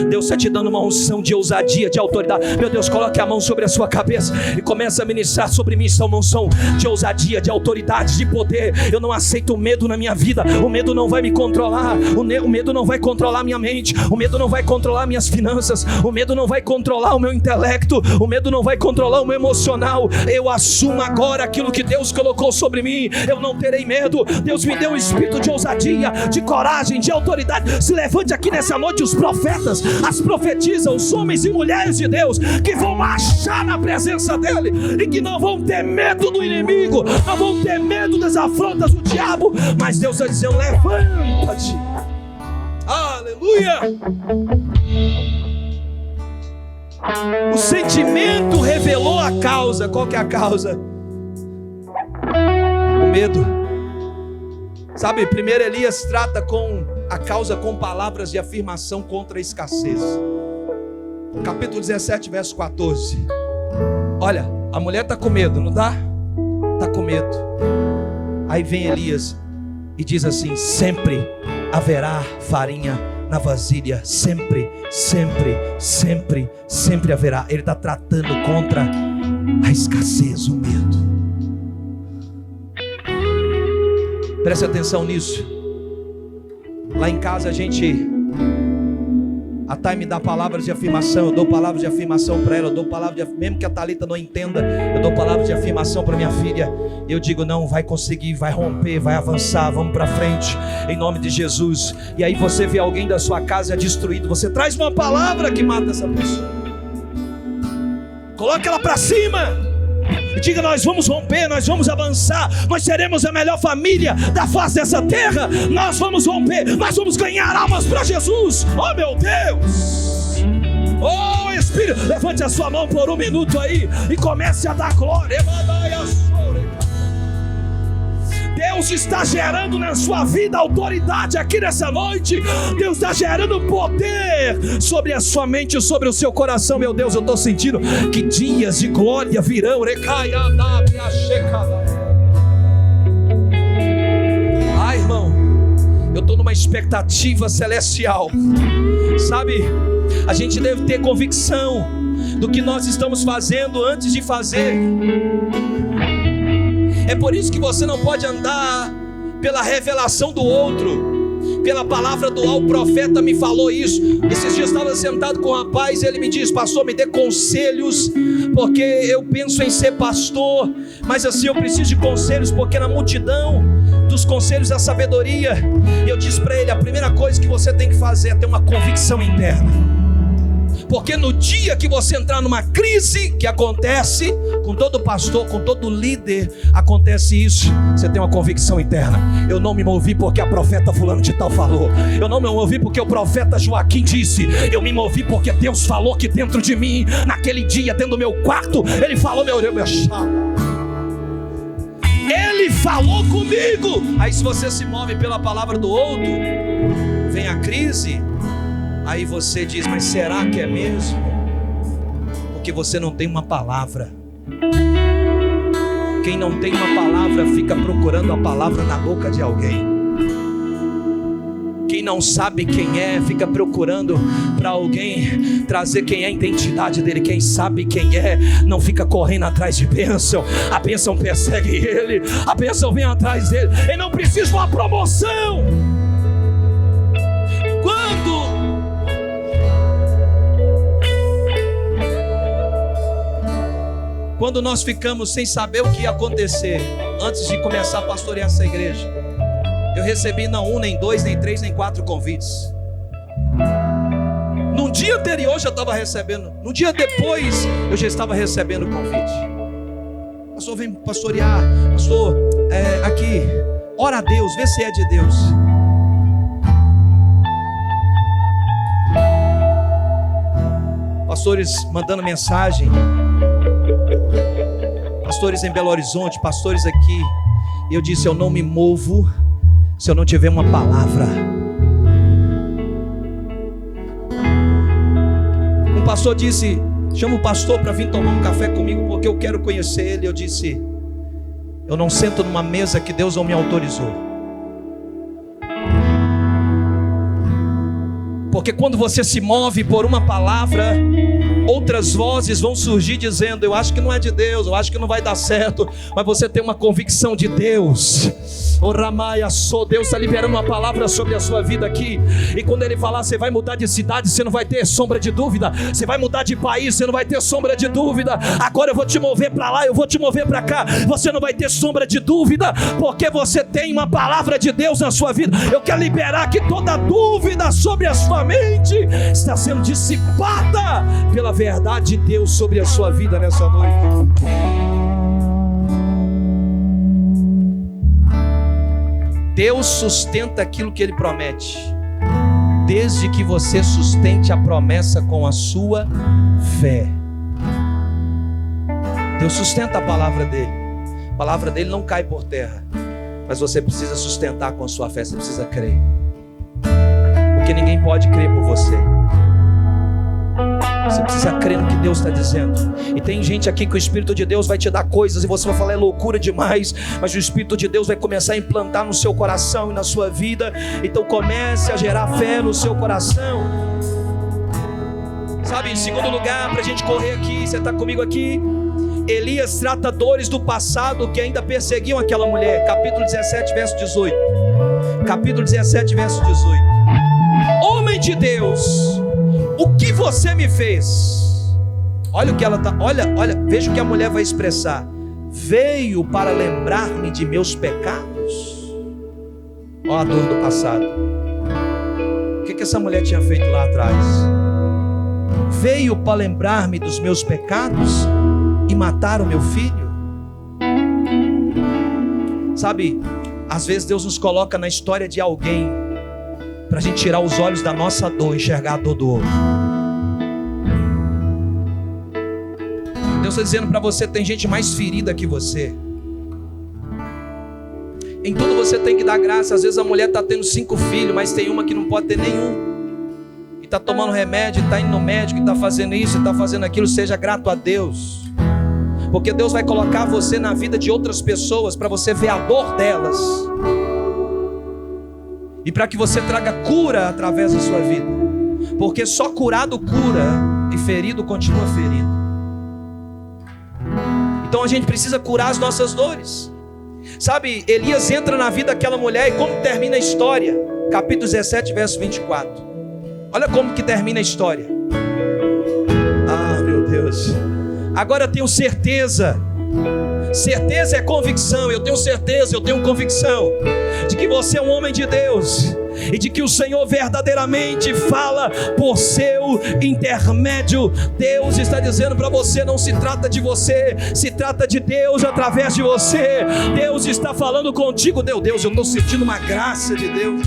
Deus está te dando uma unção de ousadia, de autoridade. Meu Deus, coloque a mão sobre a sua cabeça e comece a ministrar sobre mim. Essa uma unção de ousadia, de autoridade, de poder. Eu não aceito o medo na minha vida. O medo não vai me controlar. O medo não vai controlar minha mente. O medo não vai controlar minhas finanças. O medo não vai controlar o meu intelecto. O medo não vai controlar o meu emocional. Eu assumo agora aquilo que Deus colocou sobre mim. mim, eu não terei medo. Deus me deu um espírito de ousadia, de coragem, de autoridade. Se levante aqui nessa noite os profetas, as profetisas, os homens e mulheres de Deus, que vão marchar na presença dele e que não vão ter medo do inimigo, não vão ter medo das afrontas do diabo, mas Deus vai dizer: levanta-te. Aleluia. O sentimento revelou a causa. Qual que é a causa? O medo. Sabe, primeiro Elias trata com a causa com palavras de afirmação contra a escassez. Capítulo 17, verso 14. Olha, a mulher está com medo, não está? Está com medo. Aí vem Elias e diz assim: sempre haverá farinha na vasilha, sempre, sempre, sempre, sempre haverá. Ele está tratando contra a escassez, o medo. Preste atenção nisso. Lá em casa a Thay me dá palavras de afirmação, eu dou palavras de afirmação para ela, eu dou palavras de, mesmo que a Thalita não entenda, eu dou palavras de afirmação para minha filha. Eu digo: não, vai conseguir, vai romper, vai avançar, vamos para frente, em nome de Jesus. E aí você vê alguém da sua casa destruído, você traz uma palavra que mata essa pessoa, coloca ela para cima e diga: nós vamos romper, nós vamos avançar, nós seremos a melhor família da face dessa terra, nós vamos romper, nós vamos ganhar almas para Jesus. Oh meu Deus, oh Espírito, levante a sua mão por um minuto aí e comece a dar glória. Deus está gerando na sua vida autoridade aqui nessa noite. Deus está gerando poder sobre a sua mente, sobre o seu coração. Meu Deus, eu estou sentindo que dias de glória virão. Ai, irmão, eu estou numa expectativa celestial. Sabe, a gente deve ter convicção do que nós estamos fazendo antes de fazer. É por isso que você não pode andar pela revelação do outro, pela palavra do o profeta me falou isso. Esses dias eu estava sentado com um rapaz e ele me diz: pastor, me dê conselhos, porque eu penso em ser pastor, mas assim eu preciso de conselhos, porque na multidão dos conselhos a sabedoria. E eu disse para ele: a primeira coisa que você tem que fazer é ter uma convicção interna. Porque no dia que você entrar numa crise, que acontece com todo pastor, com todo líder, acontece isso, você tem uma convicção interna. Eu não me movi porque a profeta fulano de tal falou, eu não me movi porque o profeta Joaquim disse, eu me movi porque Deus falou que dentro de mim, naquele dia, dentro do meu quarto, Ele falou, meu chão, Ele falou comigo. Aí se você se move pela palavra do outro, vem a crise. Aí você diz: mas será que é mesmo? Porque você não tem uma palavra. Quem não tem uma palavra fica procurando a palavra na boca de alguém. Quem não sabe quem é, fica procurando para alguém trazer quem é a identidade dele. Quem sabe quem é, não fica correndo atrás de bênção. A bênção persegue ele, a bênção vem atrás dele. Ele não precisa de uma promoção. Quando nós ficamos sem saber o que ia acontecer antes de começar a pastorear essa igreja, eu recebi não 1, nem 2, nem 3, nem 4 convites. No dia anterior eu já estava recebendo, no dia depois eu já estava recebendo convite. Pastor, vem pastorear, pastor, aqui, ora a Deus, vê se é de Deus. Pastores mandando mensagem, pastores em Belo Horizonte, pastores aqui. E eu disse: eu não me movo se eu não tiver uma palavra. Um pastor disse: chama o pastor para vir tomar um café comigo, porque eu quero conhecer ele. Eu disse: eu não sento numa mesa que Deus não me autorizou. Porque quando você se move por uma palavra, Outras vozes vão surgir dizendo: eu acho que não é de Deus, eu acho que não vai dar certo. Mas você tem uma convicção de Deus. Deus está liberando uma palavra sobre a sua vida aqui. E quando Ele falar, você vai mudar de cidade, você não vai ter sombra de dúvida. Você vai mudar de país, você não vai ter sombra de dúvida. Agora eu vou te mover para lá, eu vou te mover para cá. Você não vai ter sombra de dúvida, porque você tem uma palavra de Deus na sua vida. Eu quero liberar que toda dúvida sobre a sua mente está sendo dissipada pela verdade de Deus sobre a sua vida nessa noite. Deus sustenta aquilo que Ele promete, desde que você sustente a promessa com a sua fé. Deus sustenta a palavra dEle. A palavra dEle não cai por terra, mas você precisa sustentar com a sua fé. Você precisa crer, porque ninguém pode crer por você. Você precisa crer no que Deus está dizendo. E tem gente aqui que o Espírito de Deus vai te dar coisas e você vai falar: é loucura demais. Mas o Espírito de Deus vai começar a implantar no seu coração e na sua vida. Então comece a gerar fé no seu coração. Sabe, em segundo lugar, para a gente correr aqui, você está comigo aqui? Elias trata dores do passado que ainda perseguiam aquela mulher. Capítulo 17, verso 18. Capítulo 17, verso 18. Homem de Deus, o que você me fez? Olha o que ela tá, olha, veja o que a mulher vai expressar. Veio para lembrar-me de meus pecados. Olha a dor do passado. O que essa mulher tinha feito lá atrás? Veio para lembrar-me dos meus pecados e matar o meu filho. Sabe, às vezes Deus nos coloca na história de alguém para a gente tirar os olhos da nossa dor e enxergar a dor do outro. Deus está dizendo para você: tem gente mais ferida que você. Em tudo você tem que dar graça. Às vezes a mulher está tendo 5 filhos, mas tem uma que não pode ter nenhum, e está tomando remédio, está indo no médico, e está fazendo isso, e está fazendo aquilo. Seja grato a Deus, porque Deus vai colocar você na vida de outras pessoas para você ver a dor delas, e para que você traga cura através da sua vida, porque só curado cura e ferido continua ferido. Então a gente precisa curar as nossas dores. Sabe, Elias entra na vida daquela mulher, e como termina a história? Capítulo 17, verso 24. Olha como que termina a história. Ah, meu Deus. Agora eu tenho certeza. Certeza é convicção. Eu tenho certeza, eu tenho convicção de que você é um homem de Deus, e de que o Senhor verdadeiramente fala por seu intermédio. Deus está dizendo para você: não se trata de você, se trata de Deus através de você. Deus está falando contigo. Deus, eu estou sentindo uma graça de Deus.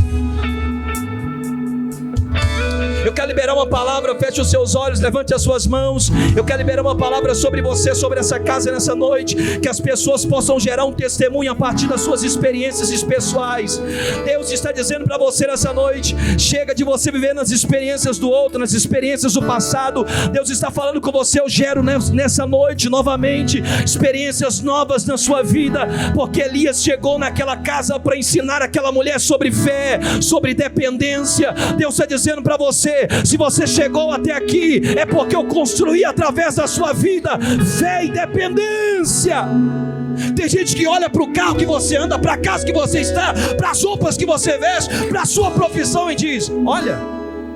Eu quero liberar uma palavra. Feche os seus olhos, levante as suas mãos. Eu quero liberar uma palavra sobre você, sobre essa casa nessa noite, que as pessoas possam gerar um testemunho a partir das suas experiências pessoais. Deus está dizendo para você nessa noite: chega de você viver nas experiências do outro, nas experiências do passado. Deus está falando com você: eu gero nessa noite novamente experiências novas na sua vida, porque Elias chegou naquela casa para ensinar aquela mulher sobre fé, sobre dependência. Deus está dizendo para você: se você chegou até aqui, é porque eu construí através da sua vida fé e dependência. Tem gente que olha para o carro que você anda, para a casa que você está, para as roupas que você veste, para a sua profissão, e diz: olha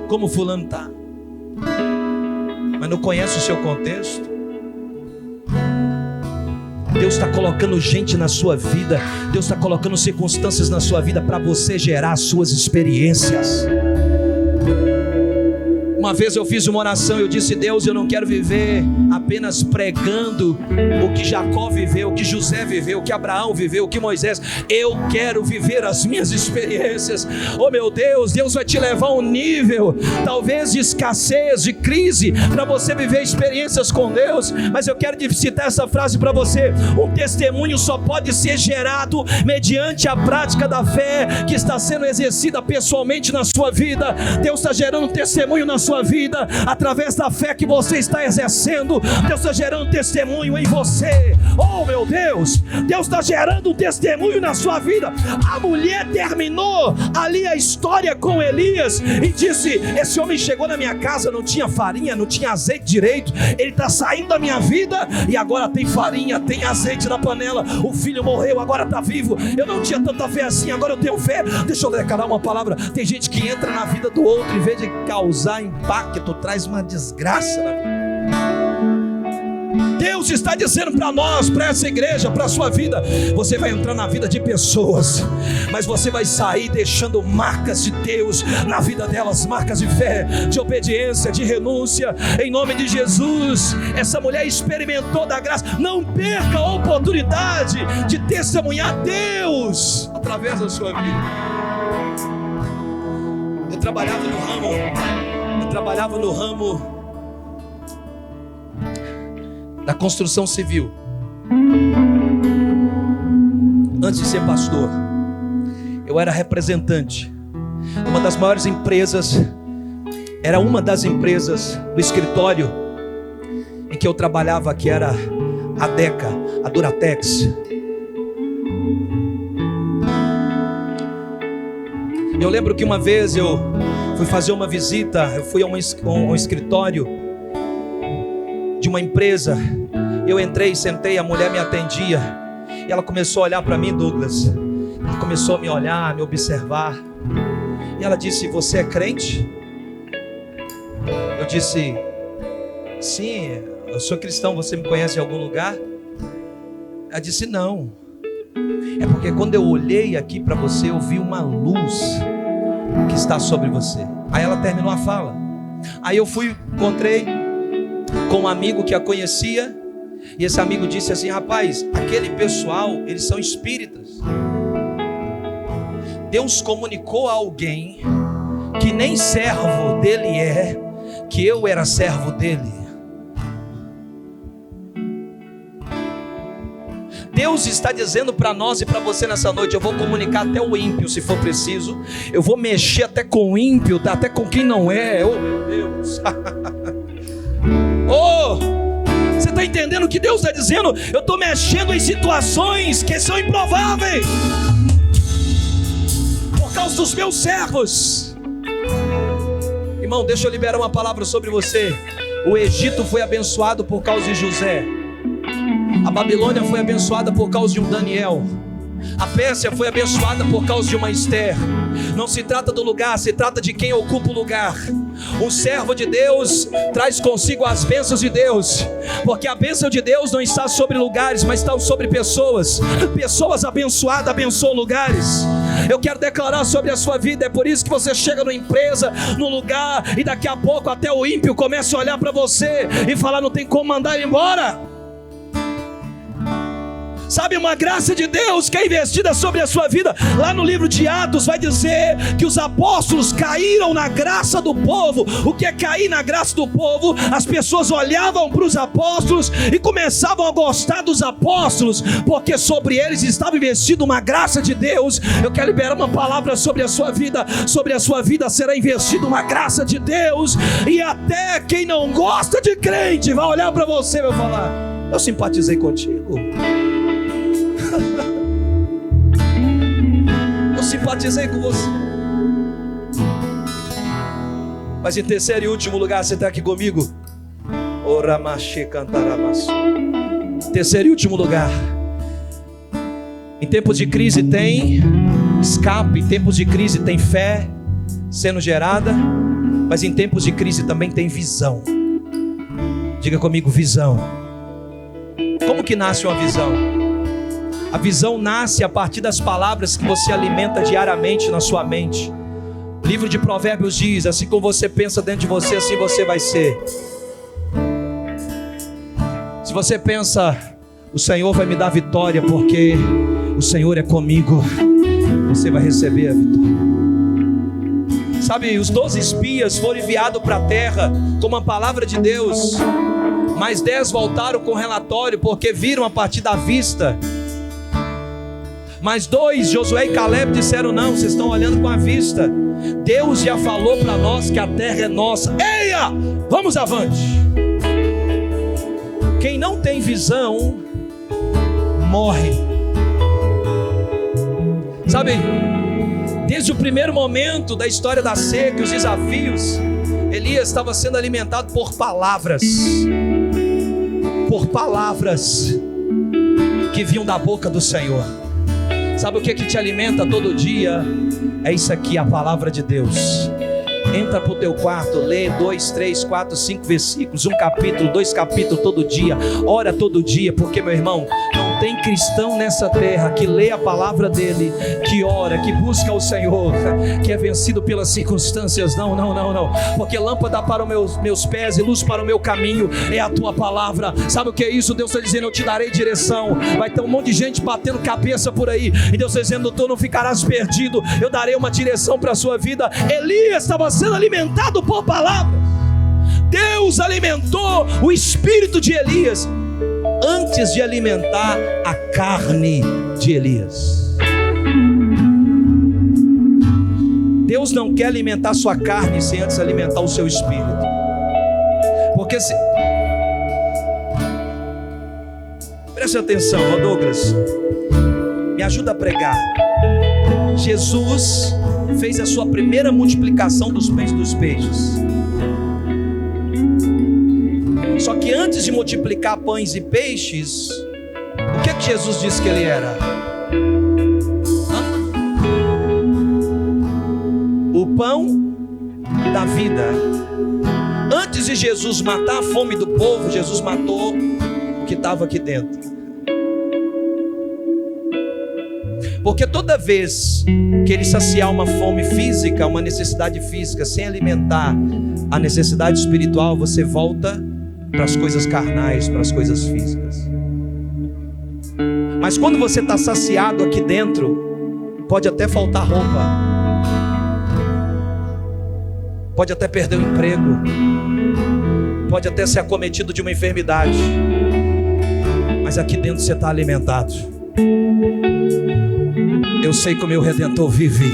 como fulano está, mas não conhece o seu contexto. Deus está colocando gente na sua vida, Deus está colocando circunstâncias na sua vida para você gerar as suas experiências. Uma vez eu fiz uma oração, eu disse: Deus, eu não quero viver apenas pregando o que Jacó viveu, o que José viveu, o que Abraão viveu, o que Moisés. Eu quero viver as minhas experiências. Oh meu Deus, Deus vai te levar a um nível talvez de escassez, de crise, para você viver experiências com Deus. Mas eu quero citar essa frase para você: um testemunho só pode ser gerado mediante a prática da fé que está sendo exercida pessoalmente na sua vida. Deus está gerando um testemunho na sua sua vida, através da fé que você está exercendo, Deus está gerando testemunho em você. Oh meu Deus, Deus está gerando um testemunho na sua vida. A mulher terminou ali a história com Elias e disse: esse homem chegou na minha casa, não tinha farinha, não tinha azeite direito, ele está saindo da minha vida e agora tem farinha, tem azeite na panela, o filho morreu, agora está vivo. Eu não tinha tanta fé assim, agora eu tenho fé. Deixa eu declarar uma palavra. Tem gente que entra na vida do outro, em vez de causar impacto, traz uma desgraça na vida. Deus está dizendo para nós, para essa igreja, para a sua vida: você vai entrar na vida de pessoas, mas você vai sair deixando marcas de Deus na vida delas, marcas de fé, de obediência, de renúncia, em nome de Jesus. Essa mulher experimentou da graça. Não perca a oportunidade de testemunhar Deus através da sua vida. Eu trabalhava no ramo da construção civil, antes de ser pastor. Eu era representante. Uma das maiores empresas, era uma das empresas do escritório em que eu trabalhava, que era a Deca, a Duratex. Eu lembro que uma vez eu fui fazer uma visita, eu fui a um escritório de uma empresa. Eu entrei, sentei, a mulher me atendia e ela começou a olhar para mim, Douglas. Ela começou a me olhar, a me observar, e ela disse: você é crente? Eu disse: sim, eu sou cristão. Você me conhece em algum lugar? Ela disse: não, é porque quando eu olhei aqui para você, eu vi uma luz que está sobre você. Aí ela terminou a fala. Aí eu encontrei com um amigo que a conhecia, e esse amigo disse assim: rapaz, aquele pessoal, eles são espíritas. Deus comunicou a alguém que nem servo dele é, que eu era servo dele. Deus está dizendo para nós e para você nessa noite: eu vou comunicar até o ímpio se for preciso, eu vou mexer até com o ímpio, até com quem não é. Oh meu Deus. Oh, você está entendendo o que Deus está dizendo? Eu estou mexendo em situações que são improváveis por causa dos meus servos. Irmão, deixa eu liberar uma palavra sobre você. O Egito foi abençoado por causa de José. A Babilônia foi abençoada por causa de um Daniel. A Pérsia foi abençoada por causa de uma Esther. Não se trata do lugar, se trata de quem ocupa o lugar. O servo de Deus traz consigo as bênçãos de Deus, porque a bênção de Deus não está sobre lugares, mas está sobre pessoas. Pessoas abençoadas abençoam lugares. Eu quero declarar sobre a sua vida. É por isso que você chega numa empresa, num lugar, e daqui a pouco até o ímpio começa a olhar para você e falar: não tem como mandar ele embora. Sabe, uma graça de Deus que é investida sobre a sua vida. Lá no livro de Atos vai dizer que os apóstolos caíram na graça do povo. O que é cair na graça do povo? As pessoas olhavam para os apóstolos e começavam a gostar dos apóstolos, porque sobre eles estava investida uma graça de Deus. Eu quero liberar uma palavra sobre a sua vida. Sobre a sua vida será investida uma graça de Deus, e até quem não gosta de crente vai olhar para você e vai falar: eu simpatizei contigo. Eu simpatizei com você. Mas em terceiro e último lugar, você está aqui comigo? Terceiro e último lugar, em tempos de crise tem escape, em tempos de crise tem fé sendo gerada, mas em tempos de crise também tem visão. Diga comigo: visão. Como que nasce uma visão? A visão nasce a partir das palavras que você alimenta diariamente na sua mente. O livro de Provérbios diz: assim como você pensa dentro de você, assim você vai ser. Se você pensa: o Senhor vai me dar vitória porque o Senhor é comigo, você vai receber a vitória. Sabe, os 12 espias foram enviados para a terra com uma palavra de Deus, mas 10 voltaram com relatório porque viram a partir da vista. Mas 2, Josué e Caleb, disseram: não, vocês estão olhando com a vista. Deus já falou para nós que a terra é nossa. Eia, vamos avante. Quem não tem visão morre. Sabe, desde o primeiro momento da história da seca e os desafios, Elias estava sendo alimentado por palavras que vinham da boca do Senhor. Sabe o que te alimenta todo dia? É isso aqui, a palavra de Deus. Entra para o teu quarto, lê 2, 3, 4, 5 versículos, 1 capítulo, 2 capítulos todo dia. Ora todo dia, porque, meu irmão, não tem cristão nessa terra que lê a palavra dele, que ora, que busca o Senhor, que é vencido pelas circunstâncias. Não, porque lâmpada para os meus pés e luz para o meu caminho é a tua palavra. Sabe o que é isso? Deus está dizendo: eu te darei direção. Vai ter um monte de gente batendo cabeça por aí, e Deus está dizendo: tu não ficarás perdido, eu darei uma direção para a sua vida. Elias estava sendo alimentado por palavras. Deus alimentou o espírito de Elias antes de alimentar a carne de Elias. Deus não quer alimentar sua carne sem antes alimentar o seu espírito. Porque se... Preste atenção, Douglas, me ajuda a pregar. Jesus fez a sua primeira multiplicação dos pães e dos peixes. Só que antes de multiplicar pães e peixes, o que é que Jesus disse que ele era? O pão da vida. Antes de Jesus matar a fome do povo, Jesus matou o que estava aqui dentro. Porque toda vez que ele saciar uma fome física, uma necessidade física, sem alimentar a necessidade espiritual, você volta para as coisas carnais, para as coisas físicas. Mas quando você está saciado aqui dentro, pode até faltar roupa, pode até perder o emprego, pode até ser acometido de uma enfermidade, mas aqui dentro você está alimentado. Eu sei que o meu Redentor vive,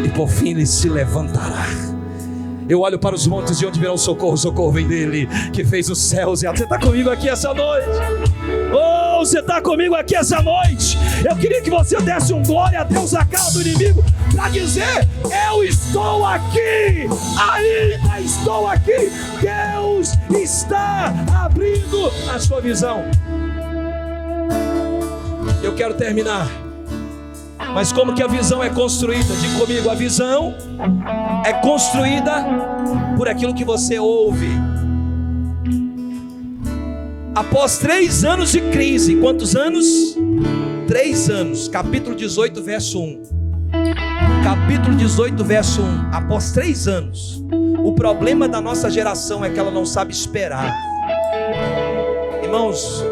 e por fim ele se levantará. Eu olho para os montes, de onde virá o socorro? O socorro vem dele, que fez os céus e a terra. Você está comigo aqui essa noite? Oh, você está comigo aqui essa noite? Eu queria que você desse um glória a Deus a cara do inimigo, para dizer: eu estou aqui, ainda estou aqui. Deus está abrindo a sua visão. Eu quero terminar. Mas como que a visão é construída? Diga comigo: a visão é construída por aquilo que você ouve. Após 3 anos de crise, quantos anos? 3 anos, capítulo 18, verso 1. Capítulo 18, verso 1. Após 3 anos, o problema da nossa geração é que ela não sabe esperar. Irmãos,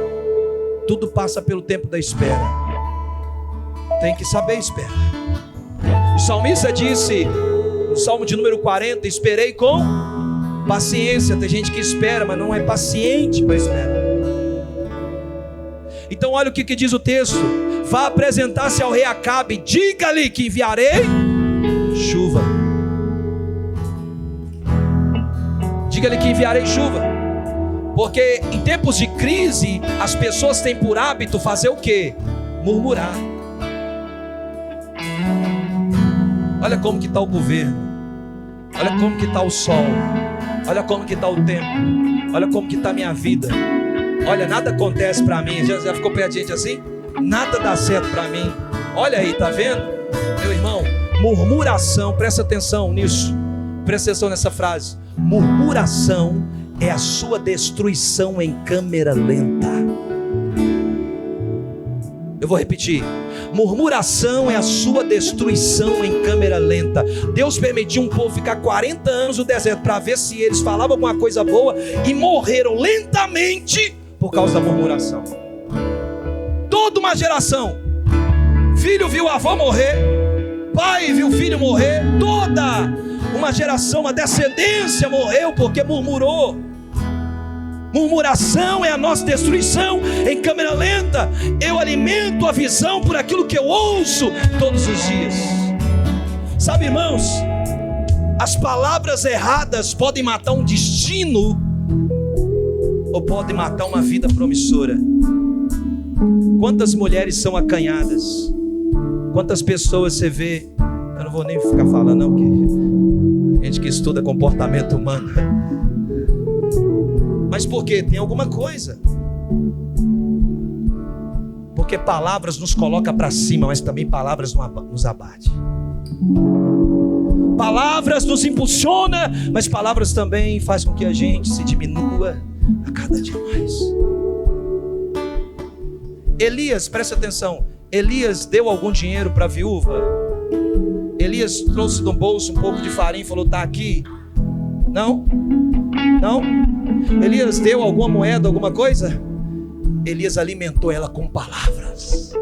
tudo passa pelo tempo da espera. Tem que saber esperar. O salmista disse no Salmo de número 40: esperei com paciência. Tem gente que espera, mas não é paciente para esperar. Então olha o que diz o texto: vá apresentar-se ao rei Acabe, diga-lhe que enviarei chuva. Diga-lhe que enviarei chuva. Porque em tempos de crise, as pessoas têm por hábito fazer o quê? Murmurar. Olha como que está o governo, olha como que está o sol, olha como que está o tempo, olha como que está a minha vida. Olha, nada acontece para mim. Já ficou perto de gente assim? Nada dá certo para mim. Olha aí, tá vendo? Meu irmão, murmuração, presta atenção nisso, presta atenção nessa frase: murmuração é a sua destruição em câmera lenta. Eu vou repetir: murmuração é a sua destruição em câmera lenta. Deus permitiu um povo ficar 40 anos no deserto para ver se eles falavam alguma coisa boa, e morreram lentamente por causa da murmuração. Toda uma geração, filho viu a avó morrer, pai viu o filho morrer, toda uma geração, uma descendência morreu porque murmurou. Murmuração é a nossa destruição em câmera lenta. Eu alimento a visão por aquilo que eu ouço todos os dias. Sabe, irmãos, As palavras erradas podem matar um destino ou podem matar uma vida promissora. Quantas mulheres são acanhadas? Quantas pessoas você vê? Eu não vou nem ficar falando não, porque gente que estuda comportamento humano. Mas por quê? Tem alguma coisa. Porque palavras nos colocam para cima, mas também palavras nos abate. Palavras nos impulsionam, mas palavras também fazem com que a gente se diminua a cada dia mais. Elias, presta atenção, Elias deu algum dinheiro para a viúva? Elias trouxe do bolso um pouco de farinha e falou, tá aqui? Não? Não? Elias deu alguma moeda, alguma coisa? Elias alimentou ela com palavras.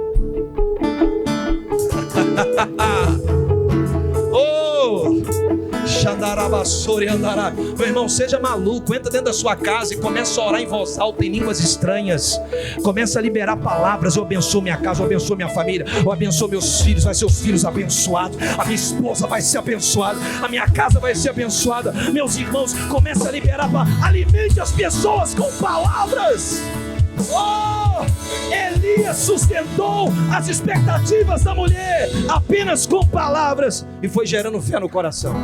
Oh, meu irmão, seja maluco, entra dentro da sua casa e começa a orar em voz alta em línguas estranhas. Começa a liberar palavras. Eu abençoo minha casa, eu abençoo minha família, eu abençoo meus filhos, vai ser os filhos abençoados, a minha esposa vai ser abençoada, a minha casa vai ser abençoada, meus irmãos, começa a liberar, alimente as pessoas com palavras. Oh, Elias sustentou as expectativas da mulher apenas com palavras e foi gerando fé no coração.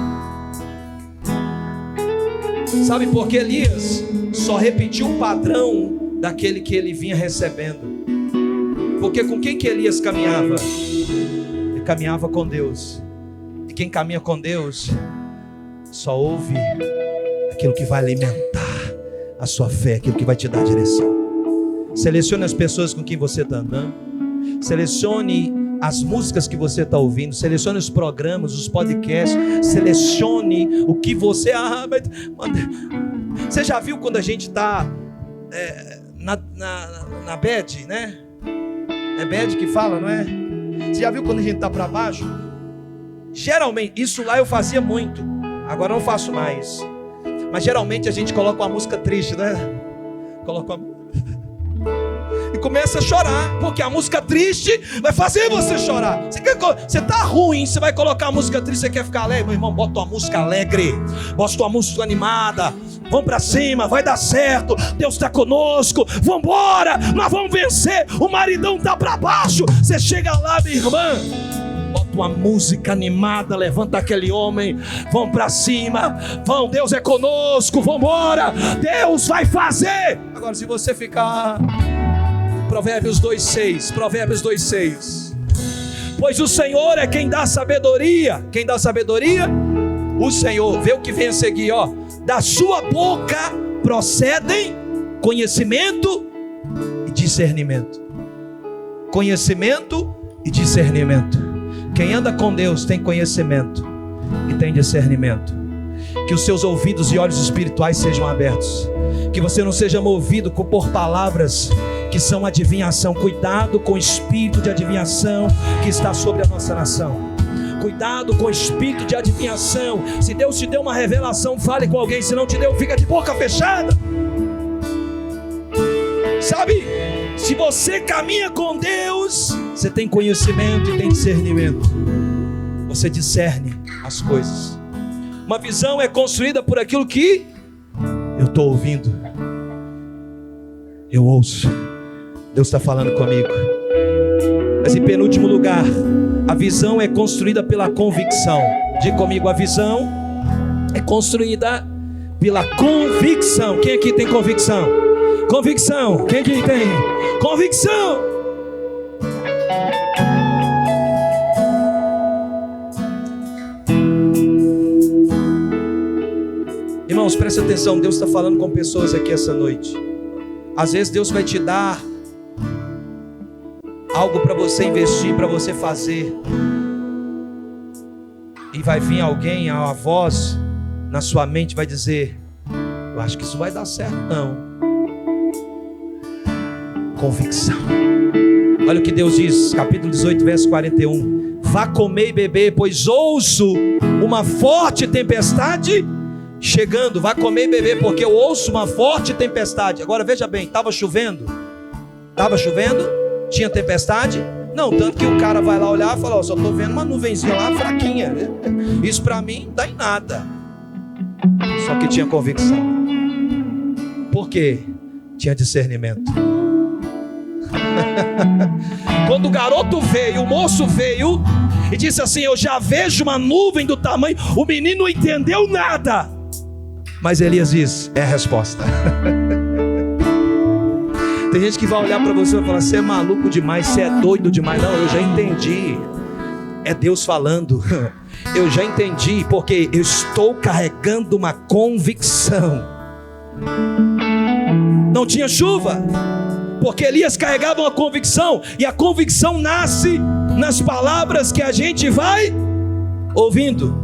Sabe por que Elias só repetiu o padrão daquele que ele vinha recebendo? Porque com quem que Elias caminhava? Ele caminhava com Deus. E quem caminha com Deus só ouve aquilo que vai alimentar a sua fé, aquilo que vai te dar direção. Selecione as pessoas com quem você está andando. Selecione as músicas que você está ouvindo. Selecione os programas, os podcasts. Selecione o que você... Você já viu quando a gente está na bad, né? É bad que fala, não é? Você já viu quando a gente está para baixo? Geralmente, isso lá eu fazia muito. Agora não faço mais. Mas geralmente a gente coloca uma música triste, né? Coloca uma... e começa a chorar, porque a música triste vai fazer você chorar. Você tá ruim, você vai colocar a música triste, você quer ficar alegre? Meu irmão, bota uma música alegre, bota uma música animada. Vamos pra cima, vai dar certo, Deus tá conosco, vambora, nós vamos vencer. O maridão tá pra baixo, você chega lá, minha irmã, bota uma música animada, levanta aquele homem, vamos pra cima, vamos, Deus é conosco, vambora, Deus vai fazer. Agora se você ficar... Provérbios 2:6. Pois o Senhor é quem dá sabedoria. Quem dá sabedoria? O Senhor. Vê o que vem a seguir, ó. Da sua boca procedem conhecimento e discernimento. Conhecimento e discernimento. Quem anda com Deus tem conhecimento e tem discernimento. Que os seus ouvidos e olhos espirituais sejam abertos. Que você não seja movido por palavras que são adivinhação. Cuidado com o espírito de adivinhação que está sobre a nossa nação. Cuidado com o espírito de adivinhação. Se Deus te deu uma revelação, fale com alguém. Se não te deu, fica de boca fechada. Sabe, se você caminha com Deus, você tem conhecimento e tem discernimento. Você discerne as coisas. Uma visão é construída por aquilo que eu estou ouvindo. Eu ouço. Deus está falando comigo. Mas em penúltimo lugar, a visão é construída pela convicção. Diga comigo, a visão é construída pela convicção. Quem aqui tem convicção? Convicção. Quem aqui tem? Convicção. Irmãos, presta atenção. Deus está falando com pessoas aqui essa noite. Às vezes Deus vai te dar algo para você investir, para você fazer, e vai vir alguém, a voz na sua mente vai dizer: eu acho que isso vai dar certo. Não. Convicção. Olha o que Deus diz, capítulo 18, verso 41. Vá comer e beber, pois ouço uma forte tempestade chegando. Vá comer e beber, porque eu ouço uma forte tempestade. Agora veja bem, estava chovendo? Tinha tempestade? Não, tanto que o cara vai lá olhar e fala: só estou vendo uma nuvenzinha lá fraquinha. Isso para mim não dá em nada. Só que tinha convicção. Por quê? Tinha discernimento. Quando o garoto veio, o moço veio e disse assim: eu já vejo uma nuvem do tamanho. O menino não entendeu nada, mas Elias diz: é a resposta. Tem gente que vai olhar para você e vai falar: você é maluco demais, você é doido demais. Não, eu já entendi. É Deus falando. Eu já entendi, porque eu estou carregando uma convicção. Não tinha chuva, porque Elias carregava uma convicção. E a convicção nasce nas palavras que a gente vai ouvindo.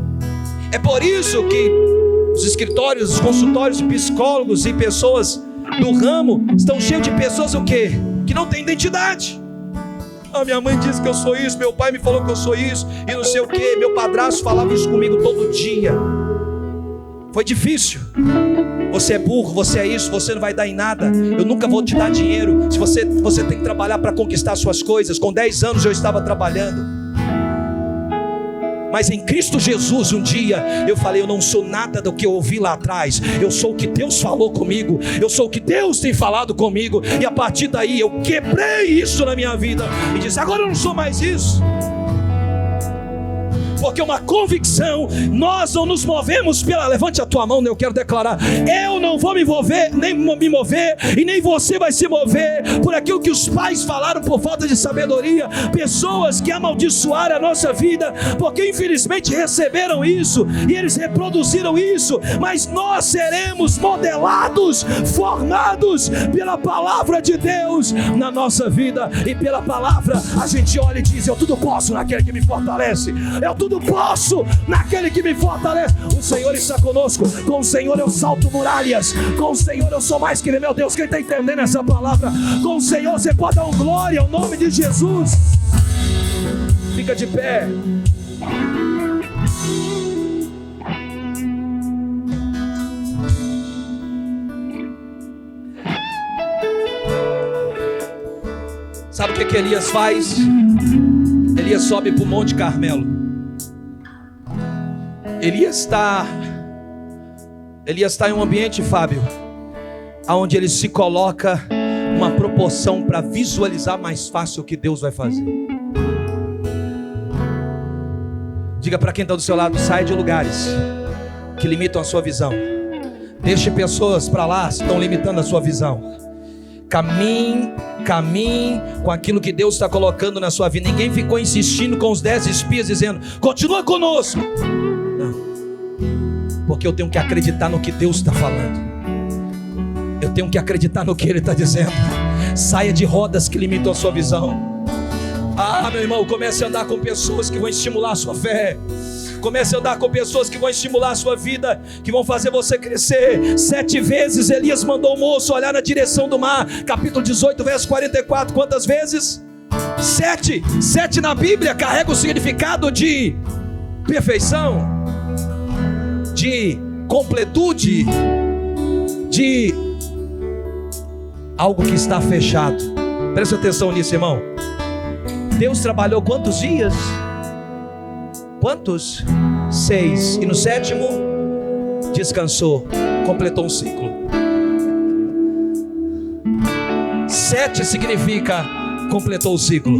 É por isso que os escritórios, os consultórios de psicólogos e pessoas do ramo estão cheios de pessoas o quê? Que não têm identidade. Minha mãe disse que eu sou isso, meu pai me falou que eu sou isso, e não sei o quê. Meu padrasto falava isso comigo todo dia. Foi difícil. Você é burro, você é isso, você não vai dar em nada. Eu nunca vou te dar dinheiro. Se você tem que trabalhar para conquistar suas coisas. Com 10 anos eu estava trabalhando. Mas em Cristo Jesus um dia eu falei: eu não sou nada do que eu ouvi lá atrás. Eu sou o que Deus falou comigo. Eu sou o que Deus tem falado comigo. E a partir daí eu quebrei isso na minha vida e disse: agora eu não sou mais isso. Porque uma convicção, nós não nos movemos pela... Levante a tua mão, eu quero declarar: eu não vou me mover, nem me mover, e nem você vai se mover por aquilo que os pais falaram por falta de sabedoria. Pessoas que amaldiçoaram a nossa vida, porque infelizmente receberam isso, e eles reproduziram isso. Mas nós seremos modelados, formados pela palavra de Deus na nossa vida. E pela palavra a gente olha e diz: eu tudo posso naquele que me fortalece. Eu tudo posso naquele que me fortalece. O Senhor está conosco. Com o Senhor eu salto muralhas. Com o Senhor eu sou mais que ele. Meu Deus, quem está entendendo essa palavra? Com o Senhor você pode dar glória ao nome de Jesus. Fica de pé. Sabe o que Elias faz? Elias sobe para o Monte Carmelo. Elias está em um ambiente, Fábio, onde ele se coloca uma proporção para visualizar mais fácil o que Deus vai fazer. Diga para quem está do seu lado: sai de lugares que limitam a sua visão. Deixe pessoas para lá que estão limitando a sua visão. Caminhe com aquilo que Deus está colocando na sua vida. Ninguém ficou insistindo com os 10 espias dizendo: continua conosco. Porque eu tenho que acreditar no que Deus está falando. Eu tenho que acreditar no que Ele está dizendo. Saia de rodas que limitam a sua visão. Meu irmão, comece a andar com pessoas que vão estimular a sua fé. Comece a andar com pessoas que vão estimular a sua vida, que vão fazer você crescer. 7 vezes Elias mandou o moço olhar na direção do mar. Capítulo 18, verso 44. Quantas vezes? 7. 7 na Bíblia carrega o significado de perfeição, de completude, de algo que está fechado. Presta atenção nisso, irmão. Deus trabalhou quantos dias? Quantos? 6. E no 7º descansou. Completou um ciclo. 7 significa completou o ciclo.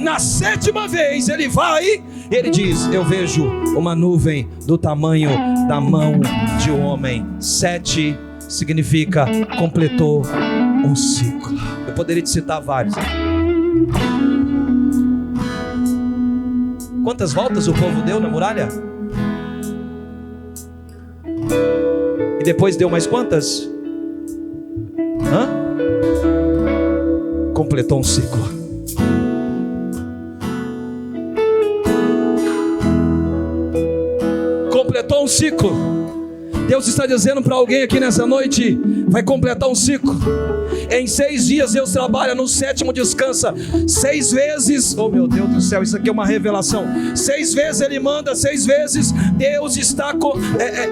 Na 7ª vez ele vai, ele diz: eu vejo uma nuvem do tamanho da mão de um homem. 7 significa completou um ciclo. Eu poderia te citar vários. Quantas voltas o povo deu na muralha? E depois deu mais quantas? Completou um ciclo. Completou um ciclo. Deus está dizendo para alguém aqui nessa noite: vai completar um ciclo. Em 6 dias Deus trabalha, no 7º descansa. 6 vezes, oh meu Deus do céu, isso aqui é uma revelação. 6 vezes Ele manda, 6 vezes Deus está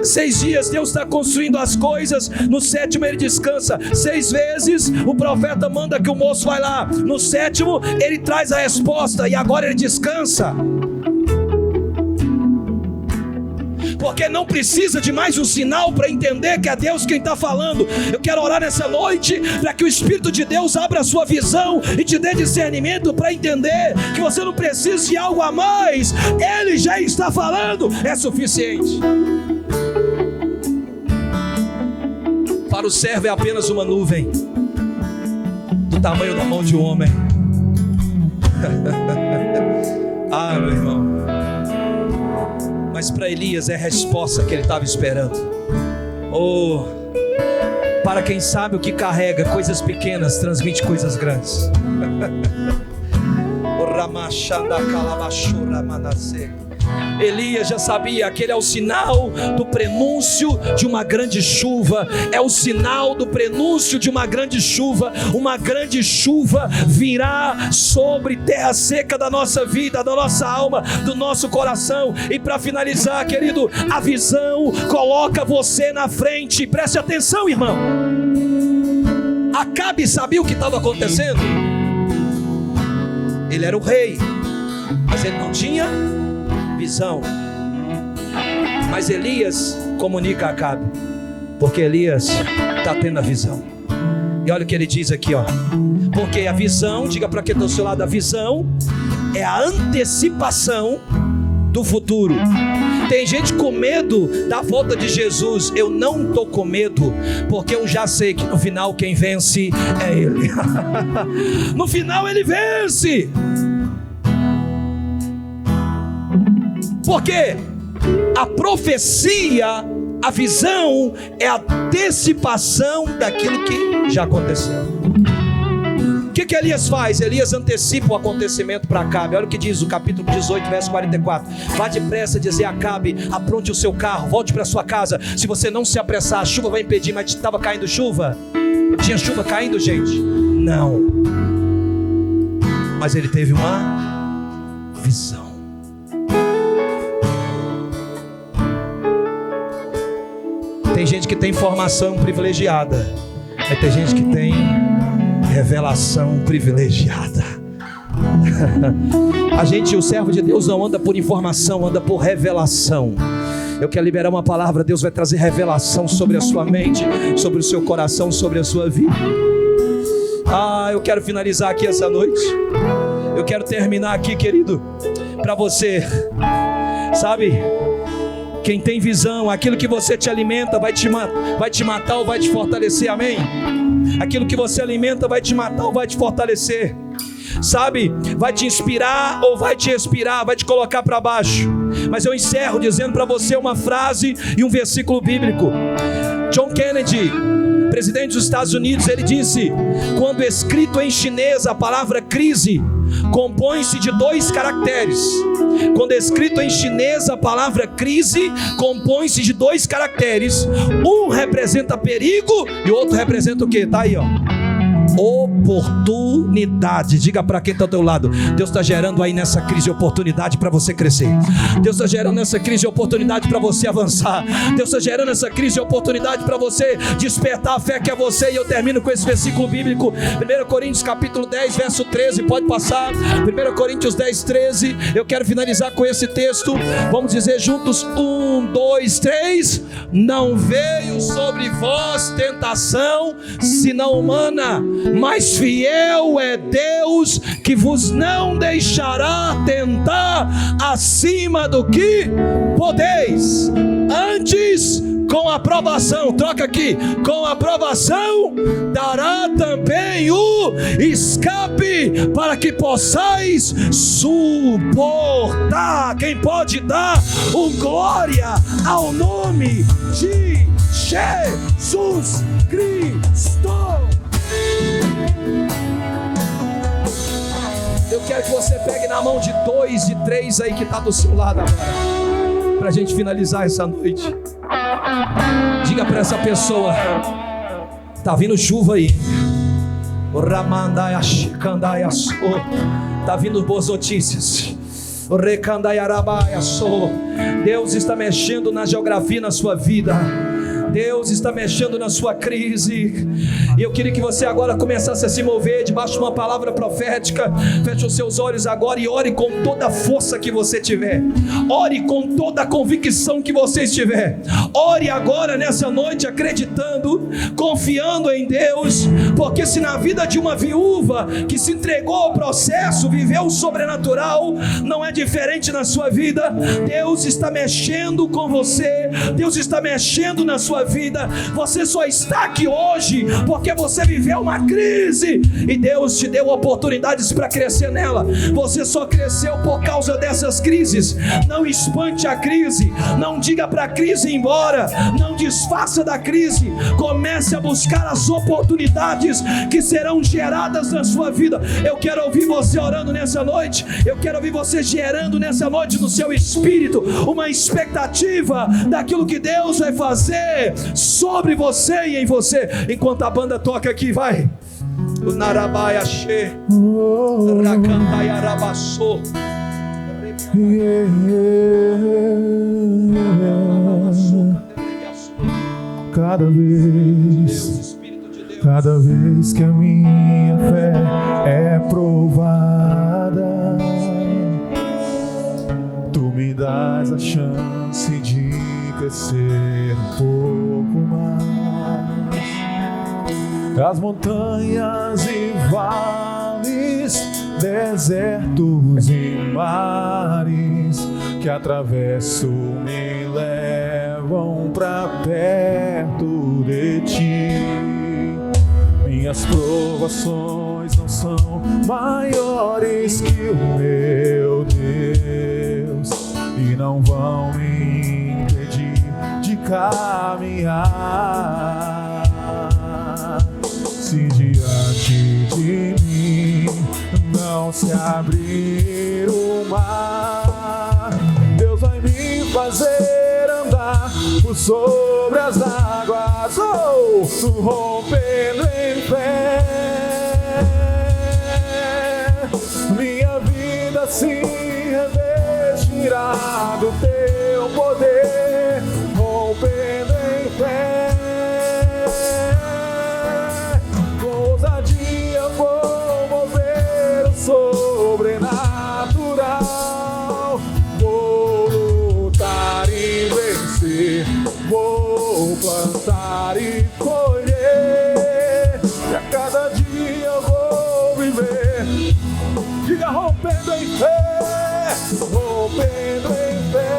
6 dias Deus está construindo as coisas. No 7º Ele descansa. 6 vezes o profeta manda que o moço vai lá. No 7º Ele traz a resposta e agora Ele descansa. Porque não precisa de mais um sinal para entender que é Deus quem está falando. Eu quero orar nessa noite para que o Espírito de Deus abra a sua visão e te dê discernimento para entender que você não precisa de algo a mais. Ele já está falando, é suficiente. Para o servo é apenas uma nuvem do tamanho da mão de um homem. Ah, meu irmão. Mas para Elias é a resposta que ele estava esperando. Oh, para quem sabe o que carrega, coisas pequenas transmite coisas grandes. Elias já sabia, aquele é o sinal do prenúncio de uma grande chuva. É o sinal do prenúncio de uma grande chuva. Uma grande chuva virá sobre terra seca da nossa vida, da nossa alma, do nosso coração. E para finalizar, querido, a visão coloca você na frente. Preste atenção, irmão. Acabe sabia o que estava acontecendo. Ele era o rei, mas ele não tinha visão. Mas Elias comunica a Acabe, porque Elias está tendo a visão. E olha o que ele diz aqui, ó. Porque a visão, diga para quem está do seu lado, a visão é a antecipação do futuro. Tem gente com medo da volta de Jesus. Eu não estou com medo, porque eu já sei que no final quem vence é Ele. No final Ele vence. Porque a profecia, a visão é a antecipação daquilo que já aconteceu. O que Elias faz? Elias antecipa o acontecimento para Acabe. Olha o que diz o capítulo 18, verso 44. Vá depressa dizer a Acabe: apronte o seu carro, volte para sua casa. Se você não se apressar, a chuva vai impedir. Mas estava caindo chuva? Tinha chuva caindo, gente? Não. Mas ele teve uma visão. Tem gente que tem formação privilegiada, mas tem gente que tem revelação privilegiada. A gente, o servo de Deus, não anda por informação, anda por revelação. Eu quero liberar uma palavra. Deus vai trazer revelação sobre a sua mente, sobre o seu coração, sobre a sua vida. Eu quero finalizar aqui essa noite. Eu quero terminar aqui, querido, para você, sabe? Quem tem visão, aquilo que você te alimenta vai te matar ou vai te fortalecer, amém? Aquilo que você alimenta vai te matar ou vai te fortalecer, sabe? Vai te inspirar ou vai te expirar, vai te colocar para baixo. Mas eu encerro dizendo para você uma frase e um versículo bíblico. John Kennedy, presidente dos Estados Unidos, ele disse: quando escrito em chinês a palavra crise compõe-se de 2 caracteres. Quando escrito em chinês a palavra crise compõe-se de 2 caracteres. Um representa perigo e o outro representa o quê? Tá aí, ó. Oportunidade. Diga para quem está ao teu lado: Deus está gerando aí nessa crise oportunidade para você crescer. Deus está gerando nessa crise oportunidade para você avançar. Deus está gerando nessa crise oportunidade para você despertar a fé que é você. E eu termino com esse versículo bíblico, 1 Coríntios capítulo 10, verso 13. Pode passar, 1 Coríntios 10, 13. Eu quero finalizar com esse texto. Vamos dizer juntos: 1, 2, 3. Não veio sobre vós tentação senão humana, mas fiel é Deus, que vos não deixará tentar acima do que podeis. Antes, com aprovação, troca aqui, com aprovação dará também o escape, para que possais suportar. Quem pode dar glória ao nome de Jesus Cristo? Eu quero que você pegue na mão de 2 e 3 aí que está do seu lado agora, para a gente finalizar essa noite. Diga para essa pessoa: tá vindo chuva aí. Tá vindo boas notícias. Deus está mexendo na geografia na sua vida. Deus está mexendo na sua crise. E eu queria que você agora começasse a se mover debaixo de uma palavra profética. Feche os seus olhos agora e ore com toda a força que você tiver. Ore com toda a convicção que você estiver. Ore agora nessa noite acreditando, confiando em Deus. Porque se na vida de uma viúva que se entregou ao processo, viveu o sobrenatural, não é diferente na sua vida. Deus está mexendo com você. Deus está mexendo na sua vida. Você só está aqui hoje porque você viveu uma crise e Deus te deu oportunidades para crescer nela. Você só cresceu por causa dessas crises. Não espante a crise, não diga para a crise ir embora, não desfaça da crise. Comece a buscar as oportunidades que serão geradas na sua vida. Eu quero ouvir você orando nessa noite. Eu quero ouvir você gerando nessa noite no seu espírito uma expectativa daquilo que Deus vai fazer sobre você e em você. Enquanto a banda toca aqui, vai. O Narabaia She, Rakantai Arabaçô. Cada vez que a minha fé é provada, tu me dás a chance de crescer um pouco mais. As montanhas e vales, desertos e mares que atravesso me levam pra perto de ti. Minhas provações não são maiores que o meu Deus e não vão me impedir de caminhar. Se diante de mim não se abrir o mar, Deus vai me fazer andar por sobre as águas, rompendo em fé. Minha vida se revestirá do teu poder, rompendo em fé. Com ousadia vou mover o sobrenatural. Vou lutar e vencer, vou plantar e colher, e a cada dia vou viver. Diga: rompendo em fé, rompendo em fé.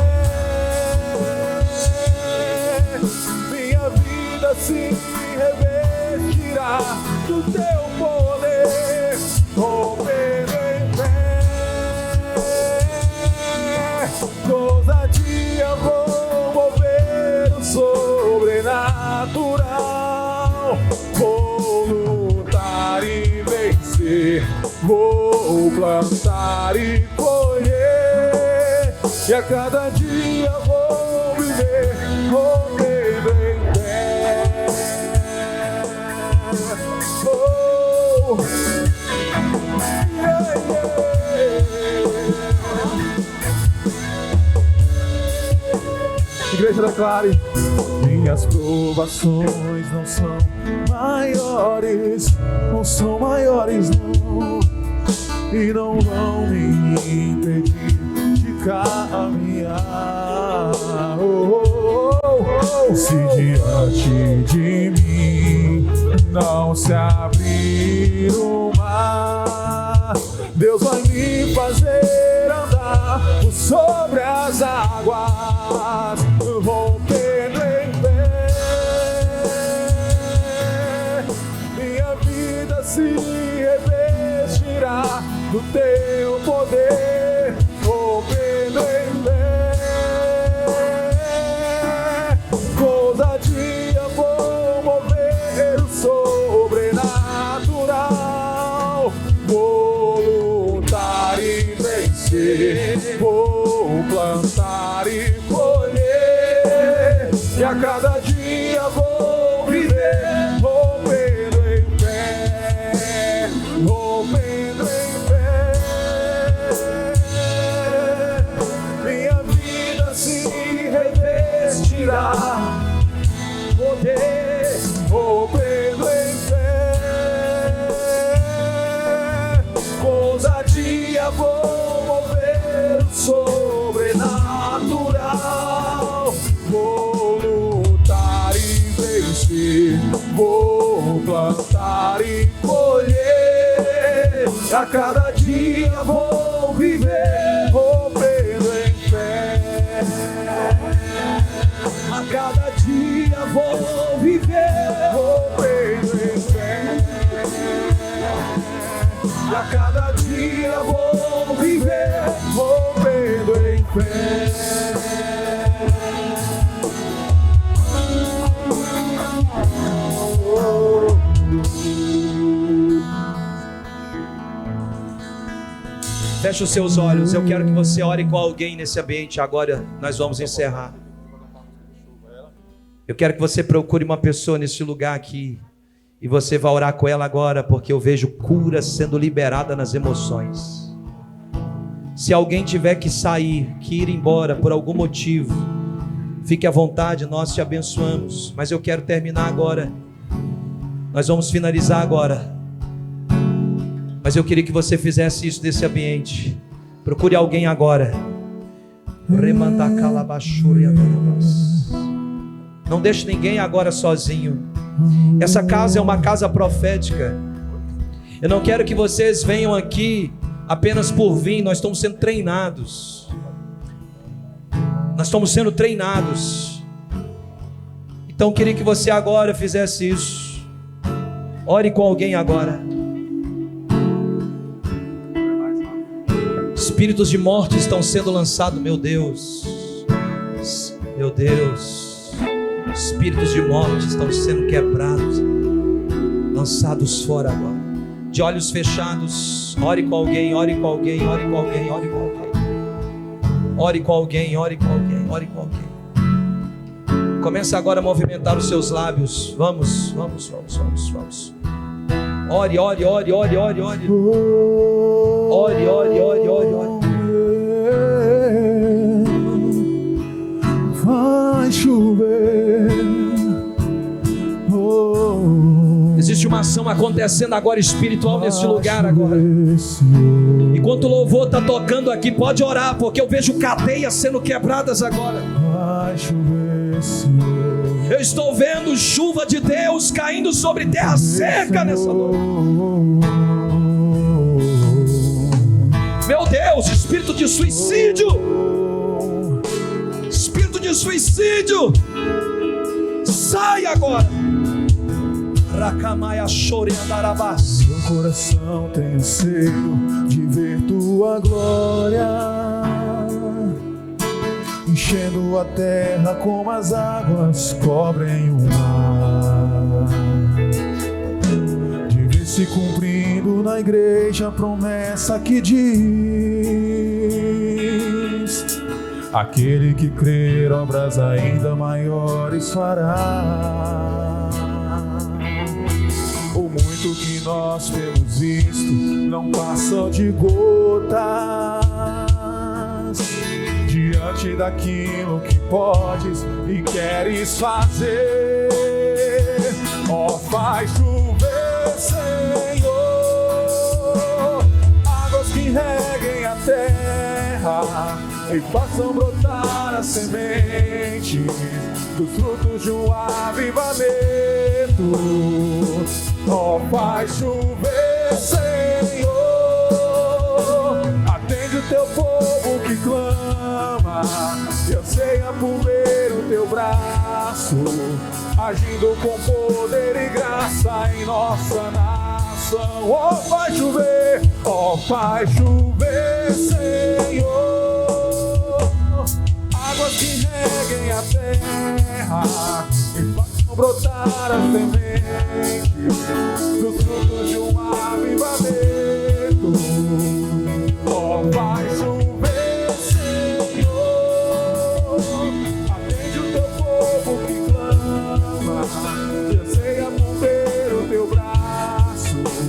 Minha vida se revestirá do teu poder, rompendo em fé. Com ousadia vou mover o sobrenatural. Vou lutar e vencer, vou plantar e colher, e a cada dia vou viver rompendo em fé. Oh, yeah, yeah. Igreja da Clare. Minhas provações não são maiores, não são maiores não, e não vão me impedir de caminhar. Se diante de mim não se abrir o mar, Deus vai me fazer andar por sobre as águas, rompendo em fé. Minha vida se revestirá do teu poder, rompendo em fé. Com ousadia vou mover o sobrenatural. Vou lutar e vencer, vou plantar e colher, e a cada dia vou viver rompendo em fé, rompendo em fé. Minha vida se revestirá poder, rompendo em fé. Com ousadia vou mover o sobrenatural. Vou lutar e vencer, vou plantar e colher. A cada dia vou viver rompendo em fé. A cada dia vou viver rompendo em fé. E a cada dia vou viver rompendo em fé. Feche os seus olhos, eu quero que você ore com alguém nesse ambiente. Agora nós vamos encerrar. Eu quero que você procure uma pessoa nesse lugar aqui e você vai orar com ela agora, porque eu vejo cura sendo liberada nas emoções. Se alguém tiver que sair, que ir embora por algum motivo, fique à vontade, nós te abençoamos. Mas eu quero terminar agora. Nós vamos finalizar agora. Mas eu queria que você fizesse isso nesse ambiente. Procure alguém agora. Não deixe ninguém agora sozinho. Essa casa é uma casa profética. Eu não quero que vocês venham aqui apenas por vir. Nós estamos sendo treinados. Nós estamos sendo treinados. Então eu queria que você agora fizesse isso. Ore com alguém agora. Espíritos de morte estão sendo lançados, meu Deus. Meu Deus. Espíritos de morte estão sendo quebrados, lançados fora agora. De olhos fechados, ore com alguém, ore com alguém, ore com alguém, ore com alguém. Ore com alguém, ore com alguém, ore com alguém. Começa agora a movimentar os seus lábios. Vamos, vamos, vamos, vamos, vamos. Ore, ore, ore, ore, ore, ore. Ore, ore, ore, ore, ore. Vai chover. Existe uma ação acontecendo agora espiritual nesse lugar agora. Enquanto o louvor está tocando aqui, pode orar, porque eu vejo cadeias sendo quebradas agora. Vai chover, Senhor. Eu estou vendo chuva de Deus caindo sobre terra seca nessa noite. Meu Deus, espírito de suicídio. Espírito de suicídio, sai agora. Racamaia chore andarabás. Meu coração tem anseio de ver tua glória, enchendo a terra como as águas cobrem o mar. De ver se cumprindo na igreja a promessa que diz: aquele que crer obras ainda maiores fará. O muito que nós temos visto não passa de gotas diante daquilo que podes e queres fazer. Ó, faz chover, Senhor, águas que reguem a terra e façam brotar as sementes dos frutos de um avivamento. Ó, faz chover, Senhor, atende o teu povo que clama. Eu sei por ver o teu braço agindo com poder e graça em nossa nação. Ó, faz chover, ó, faz chover, Senhor, águas que reguem a terra e façam brotar as sementes dos frutos de um avivamento.